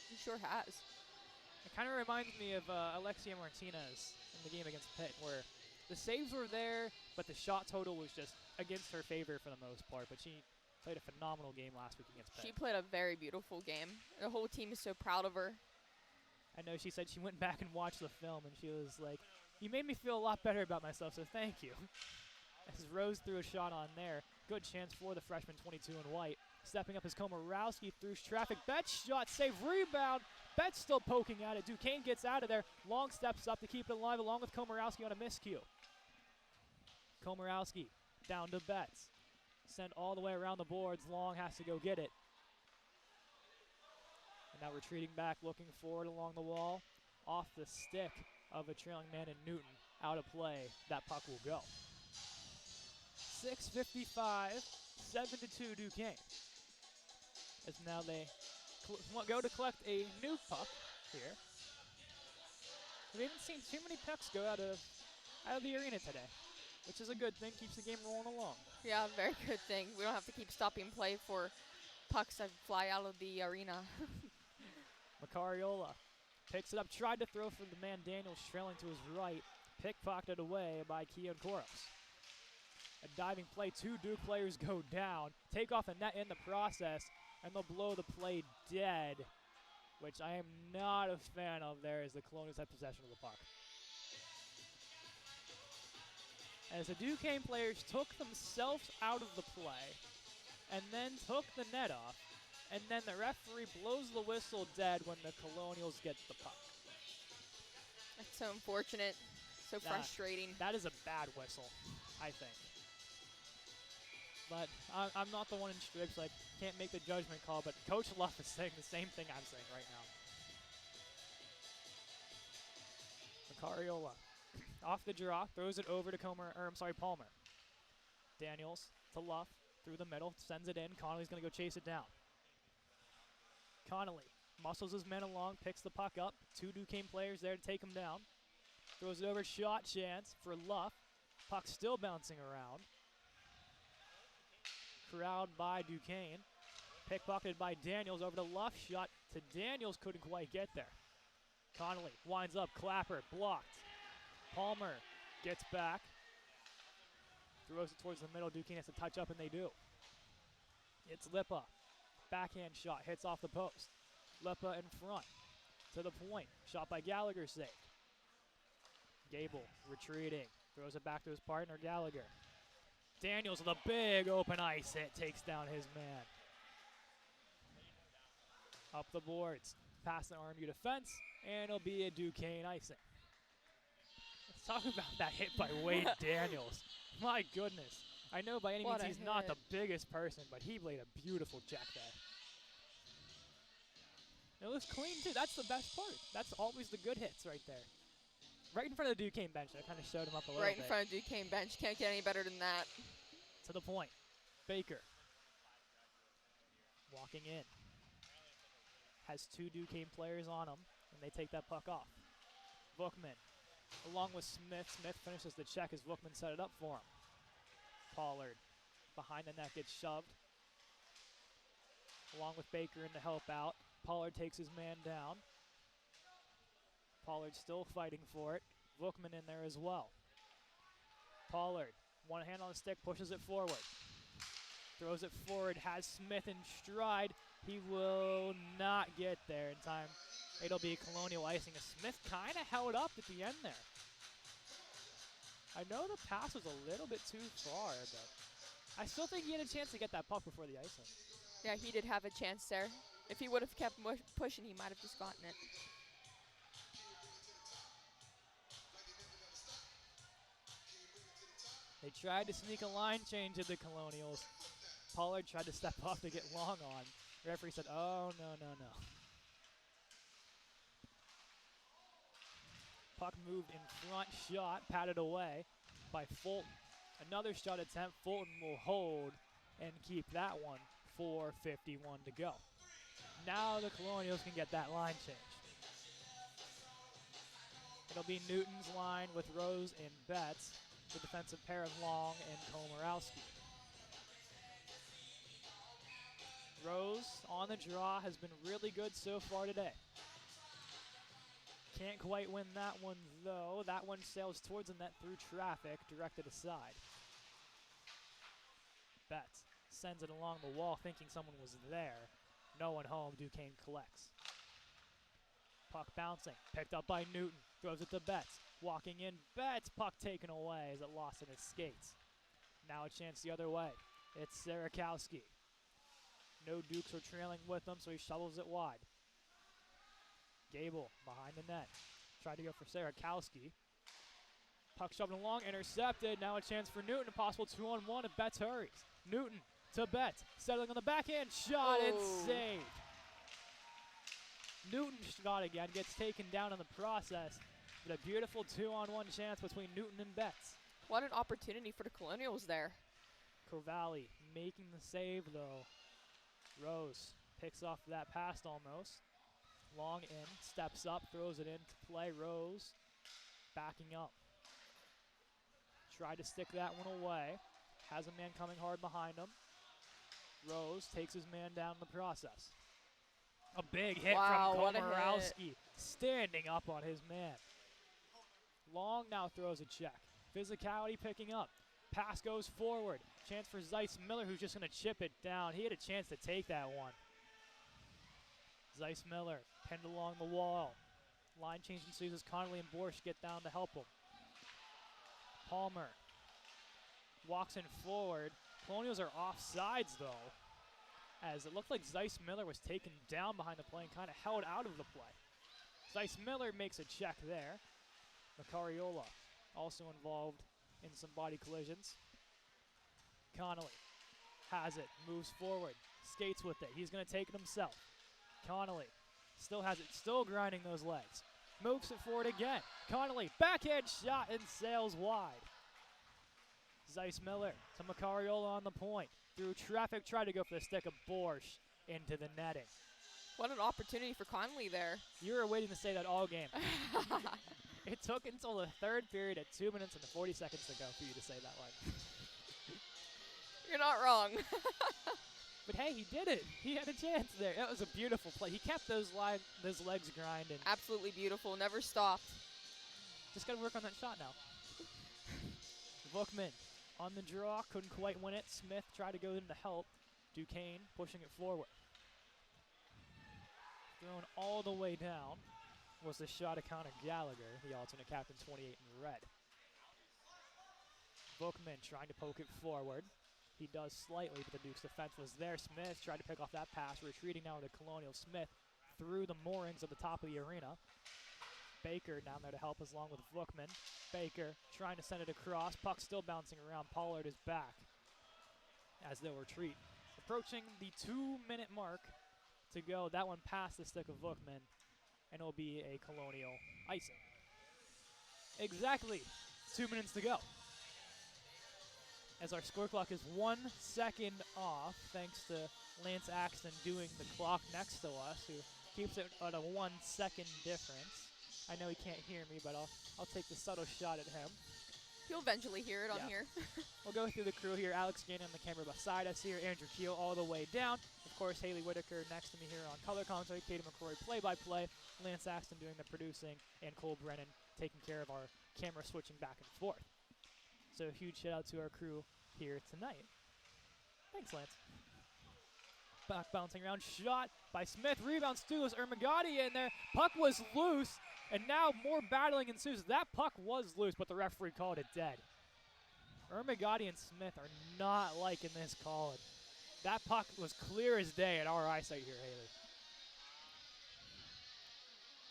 He sure has. It kind of reminds me of Alexia Martinez in the game against Pitt, where the saves were there, but the shot total was just against her favor for the most part. But she played a phenomenal game last week against Pitt. She played a very beautiful game. The whole team is so proud of her. I know she said she went back and watched the film, and she was like, "You made me feel a lot better about myself, so thank you." As Rose threw a shot on there. Good chance for the freshman, 22 in white. Stepping up is Komorowski through traffic. Betts shot, save, rebound. Betts still poking at it. Duquesne gets out of there. Long steps up to keep it alive along with Komorowski on a miscue. Komorowski down to Betts. Sent all the way around the boards. Long has to go get it. And now retreating back, looking forward along the wall. Off the stick of a trailing man in Newton. Out of play. That puck will go. 6:55, 7-2 Duquesne. As now they go to collect a new puck here. We haven't seen too many pucks go out of the arena today, which is a good thing. Keeps the game rolling along. Yeah, very good thing. We don't have to keep stopping play for pucks that fly out of the arena. McCrory picks it up, tried to throw for the man Daniels trailing to his right. Pickpocketed away by Keon Koros. A diving play, 2 Duke players go down, take off the net in the process, and they'll blow the play dead, which I am not a fan of there as the Colonials have possession of the puck. As the Duquesne players took themselves out of the play, and then took the net off, and then the referee blows the whistle dead when the Colonials get the puck. It's so unfortunate, so frustrating. That is a bad whistle, I think. But I'm not the one in strips, like, can't make the judgment call, but Coach Luff is saying the same thing I'm saying right now. McCrory off the draw, throws it over to Palmer. Daniels to Luff, through the middle, sends it in. Connolly's going to go chase it down. Connolly muscles his men along, picks the puck up. 2 Duquesne players there to take him down. Throws it over, shot chance for Luff. Puck still bouncing around. Corralled by Duquesne. Pickpocketed by Daniels over the left shot to Daniels, couldn't quite get there. Connolly winds up, Clapper blocked. Palmer gets back, throws it towards the middle. Duquesne has to touch up, and they do. It's Lippa. Backhand shot, hits off the post. Lippa in front, to the point. Shot by Gallagher, saved. Gable retreating, throws it back to his partner, Gallagher. Daniels with a big open ice hit, takes down his man. Up the boards, past the RMU defense, and it'll be a Duquesne icing. Let's talk about that hit by Wade Daniels. My goodness. I know by any What means a he's not the hit. biggest person, but he played a beautiful check there. It was clean too. That's the best part. That's always the good hits right there. Right in front of the Duquesne bench. I kind of showed him up a little Right bit. in front of Duquesne bench. Can't get any better than that. To the point. Baker. Walking in. Has two Duquesne players on him, and they take that puck off. Bookman, along with Smith. Smith finishes the check as Bookman set it up for him. Pollard, behind the net, gets shoved. Along with Baker in to help out. Pollard takes his man down. Pollard still fighting for it. Bookman in there as well. Pollard, one hand on the stick, pushes it forward. Throws it forward, has Smith in stride. He will not get there in time. It'll be Colonial icing. Smith kind of held up at the end there. I know the pass was a little bit too far, but I still think he had a chance to get that puck before the icing. Yeah, he did have a chance there. If he would have kept pushing, he might have just gotten it. They tried to sneak a line change at the Colonials. Pollard tried to step off to get long on. The referee said, oh, no, no, no. Puck moved in front, shot, patted away by Fulton. Another shot attempt. Fulton will hold and keep that one. 4:51 to go. Now the Colonials can get that line change. It'll be Newton's line with Rose and Betts. The defensive pair of Long and Komorowski. Rose on the draw has been really good so far today. Can't quite win that one though. That one sails towards the net through traffic, directed aside. Betts sends it along the wall thinking someone was there. No one home, Duquesne collects. Puck bouncing, picked up by Newton, throws it to Betts. Walking in, Betts, puck taken away as it lost in his skates. Now a chance the other way. It's Sarakowski. No Dukes are trailing with him, so he shovels it wide. Gable behind the net. Tried to go for Sarakowski. Puck shoved along, intercepted. Now a chance for Newton, a possible 2-on-1 if Betts hurries. Newton to Betts, settling on the backhand, shot and saved. Newton shot again, gets taken down in the process. But a beautiful 2-on-1 chance between Newton and Betts. What an opportunity for the Colonials there. Corvalli making the save though. Rose picks off that pass almost. Long in, steps up, throws it into play. Rose backing up. Tried to stick that one away. Has a man coming hard behind him. Rose takes his man down in the process. A big hit Wow, from what a hit. Komorowski, standing up on his man. Long now throws a check. Physicality picking up. Pass goes forward. Chance for Zeiss Miller, who's just going to chip it down. He had a chance to take that one. Zeiss Miller pinned along the wall. Line change ensues as Connolly and Borsch get down to help him. Palmer walks in forward. Colonials are offsides though, as it looked like Zeiss Miller was taken down behind the play and kind of held out of the play. Zeiss Miller makes a check there. McCrory also involved in some body collisions. Connolly has it, moves forward, skates with it. He's going to take it himself. Connolly still has it, still grinding those legs. Moves it forward again. Connolly, backhand shot and sails wide. Zeiss Miller to McCrory on the point. Through traffic, tried to go for the stick of Borsch into the netting. What an opportunity for Conley there. You were waiting to say that all game. It took until the third period at 2 minutes and 40 seconds to go for you to say that line. You're not wrong. But hey, he did it. He had a chance there. That was a beautiful play. He kept those legs grinding. Absolutely beautiful. Never stopped. Just got to work on that shot now. Bookman on the draw. Couldn't quite win it. Smith tried to go in to help. Duquesne pushing it forward. Thrown all the way down was the shot of Connor Gallagher, the alternate captain, 28 in red. Bookman trying to poke it forward. He does slightly, but the Duke's defense was there. Smith tried to pick off that pass. Retreating now to Colonial. Smith through the moorings at the top of the arena. Baker down there to help us along with Bookman. Baker trying to send it across. Puck still bouncing around. Pollard is back as they'll retreat. Approaching the 2-minute mark to go. That one past the stick of Bookman, and it'll be a Colonial icing. Exactly 2 minutes to go. As our score clock is 1 second off, thanks to Lance Axton doing the clock next to us, who keeps it at a 1 second difference. I know he can't hear me, but I'll take the subtle shot at him. You'll eventually hear it on here. We'll go through the crew here. Alex Gaynor on the camera beside us here. Andrew Keel all the way down. Of course, Hayley Whittaker next to me here on color commentary. Cadeyn McCrory play-by-play. Lance Axton doing the producing. And Cole Brennan taking care of our camera switching back and forth. So a huge shout out to our crew here tonight. Thanks, Lance. Back bouncing around. Shot by Smith. Rebound Stu's Ermagati in there. Puck was loose. And now more battling ensues. That puck was loose, but the referee called it dead. Ermagati and Smith are not liking this call. That puck was clear as day at our eyesight here, Hayley.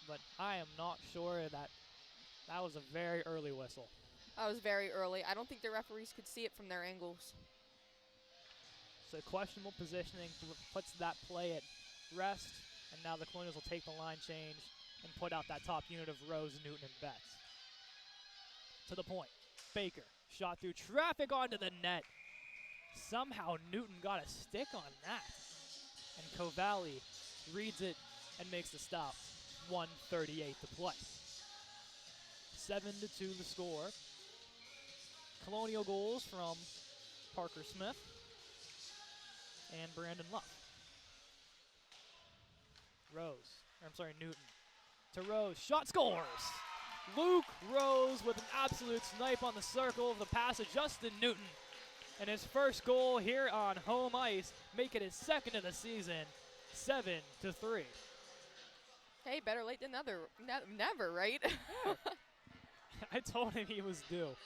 But I am not sure that was a very early whistle. That was very early. I don't think the referees could see it from their angles. So questionable positioning puts that play at rest. And now the Colonials will take the line change and put out that top unit of Rose, Newton, and Betts. To the point. Baker shot through traffic onto the net. Somehow Newton got a stick on that. And Covalli reads it and makes the stop. 1:38 to play. 7-2 the score. Colonial goals from Parker Smith and Brandon Luck. Newton. To Rose, shot scores! Luke Rose with an absolute snipe on the circle of the pass of Justin Newton. And his first goal here on home ice, make it his second of the season, 7-3. Hey, better late than never, right? Yeah. I told him he was due,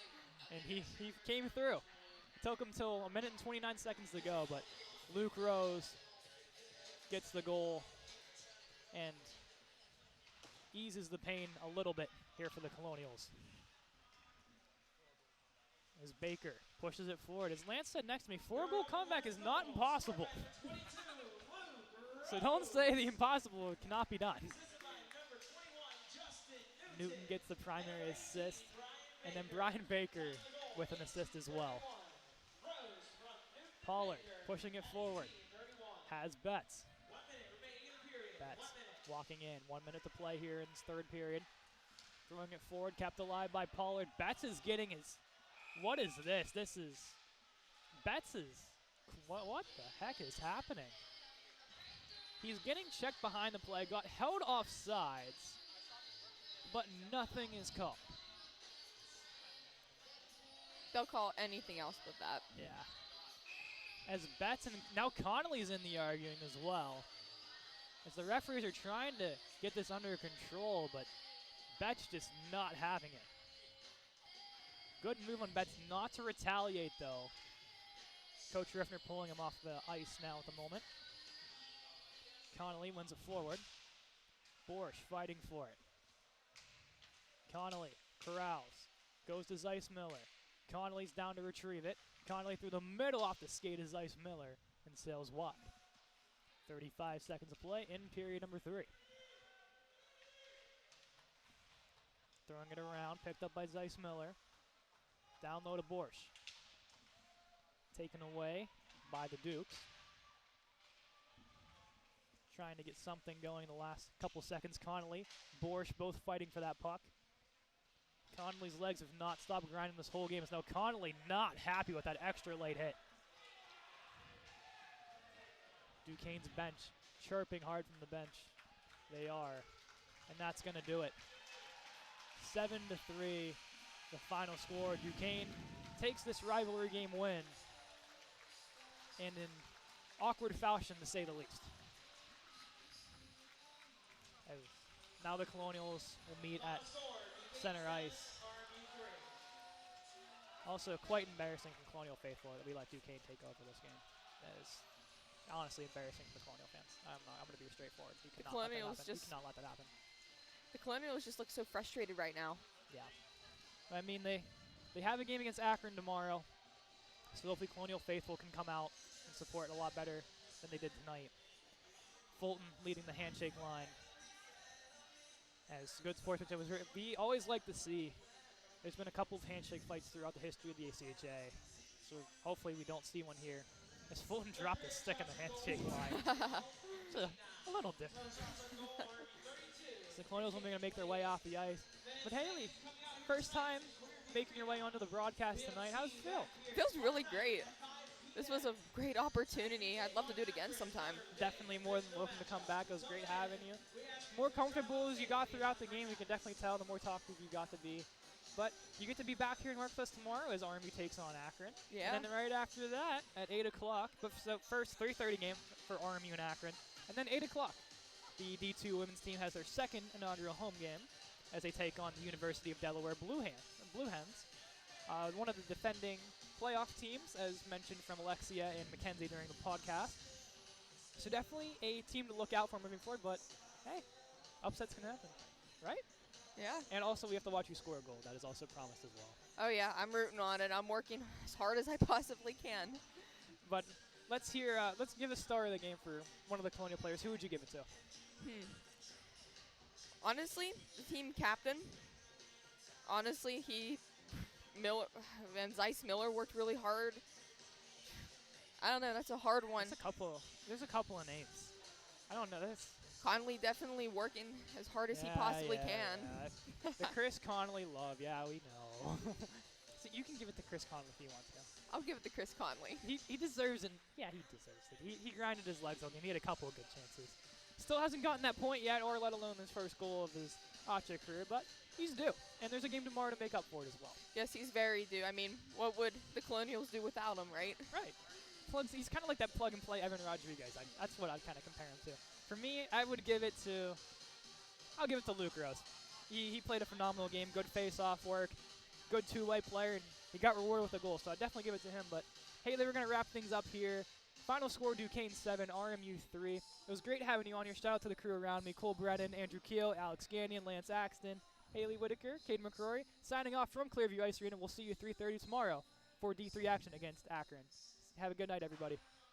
and he came through. It took him till 1 minute and 29 seconds to go, but Luke Rose gets the goal and eases the pain a little bit here for the Colonials. As Baker pushes it forward. As Lance said next to me, 4-goal comeback is not impossible. So don't say the impossible cannot be done. Newton gets the primary assist, and then Brian Baker with an assist as well. Pollard pushing it forward. Has Betts. Betts walking in. 1 minute to play here in this third period. Throwing it forward, kept alive by Pollard. Betts is getting his... What is this? This is... Betts is... What the heck is happening? He's getting checked behind the play, got held off sides, but nothing is called. They'll call anything else but that. Yeah. As Betts and now Connolly's in the arguing as well. As the referees are trying to get this under control, but Betts just not having it. Good move on Betts not to retaliate, though. Coach Riffner pulling him off the ice now at the moment. Connolly wins it forward. Borsch fighting for it. Connolly corrals. Goes to Zeiss Miller. Connolly's down to retrieve it. Connolly through the middle off the skate of Zeiss Miller and sails wide. 35 seconds of play in period number 3. Throwing it around, picked up by Zeiss Miller. Down low to Borsch. Taken away by the Dukes. Trying to get something going in the last couple seconds. Connolly, Borsch both fighting for that puck. Connolly's legs have not stopped grinding this whole game. As now Connolly not happy with that extra late hit. Duquesne's bench chirping hard from the bench. They are. And that's going to do it. 7-3, the final score. Duquesne takes this rivalry game win. And in awkward fashion, to say the least. As now the Colonials will meet at center ice. Also quite embarrassing from Colonial faithful that we let Duquesne take over this game. That is honestly embarrassing for the Colonial fans. I'm going to be straightforward. You cannot let that happen. You cannot let that happen. The Colonials just look so frustrated right now. Yeah. I mean, they have a game against Akron tomorrow, so hopefully Colonial faithful can come out and support a lot better than they did tonight. Fulton leading the handshake line. As good sports, which we always like to see. There's been a couple of handshake fights throughout the history of the ACHA, so hopefully we don't see one here. As Fulton dropped his stick in the handshake line. It's a little different. So the Colonials will be going to make their way off the ice. But Hayley, first time making your way onto the broadcast tonight. How does it feel? It feels really great. This was a great opportunity. I'd love to do it again sometime. Definitely more than welcome to come back. It was great having you. More comfortable as you got throughout the game, you can definitely tell the more talkative you got to be. But you get to be back here in Northwest tomorrow as RMU takes on Akron. Yeah. And then right after that at 8 o'clock, but so first 3:30 game for RMU and Akron, and then 8 o'clock, the D2 women's team has their second inaugural home game as they take on the University of Delaware Blue Hens. One of the defending playoff teams, as mentioned from Alexia and Mackenzie during the podcast. So definitely a team to look out for moving forward, but hey, upsets can happen, right? Yeah. And also we have to watch you score a goal. That is also promised as well. Oh, yeah, I'm rooting on it. I'm working as hard as I possibly can. But let's give a star of the game for one of the Colonial players. Who would you give it to? Honestly, the team captain. Honestly, Van Zeiss Miller worked really hard. I don't know, that's a hard one. There's a couple of names. I don't know this. Conley definitely working as hard as he possibly can. Yeah. The Chris Conley love, yeah, we know. So you can give it to Chris Conley if you want to. I'll give it to Chris Conley. He deserves it. Yeah, he deserves it. He grinded his legs all game. He had a couple of good chances. Still hasn't gotten that point yet, or let alone his first goal of his ACHA career, but he's due. And there's a game tomorrow to make up for it as well. Yes, he's very due. I mean, what would the Colonials do without him, right? Right. He's kind of like that plug-and-play Evan Rodriguez. That's what I'd kind of compare him to. For me, I'll give it to Luke Rose. He played a phenomenal game, good face-off work, good two-way player, and he got rewarded with a goal, so I'd definitely give it to him. But, hey, we're going to wrap things up here. Final score, Duquesne 7, RMU 3. It was great having you on here. Shout out to the crew around me, Cole Brennan, Andrew Keel, Alex Gagnon, Lance Axton, Hayley Whittaker, Cadeyn McCrory. Signing off from Clearview Ice Arena. We'll see you 3:30 tomorrow for D3 action against Akron. Have a good night, everybody.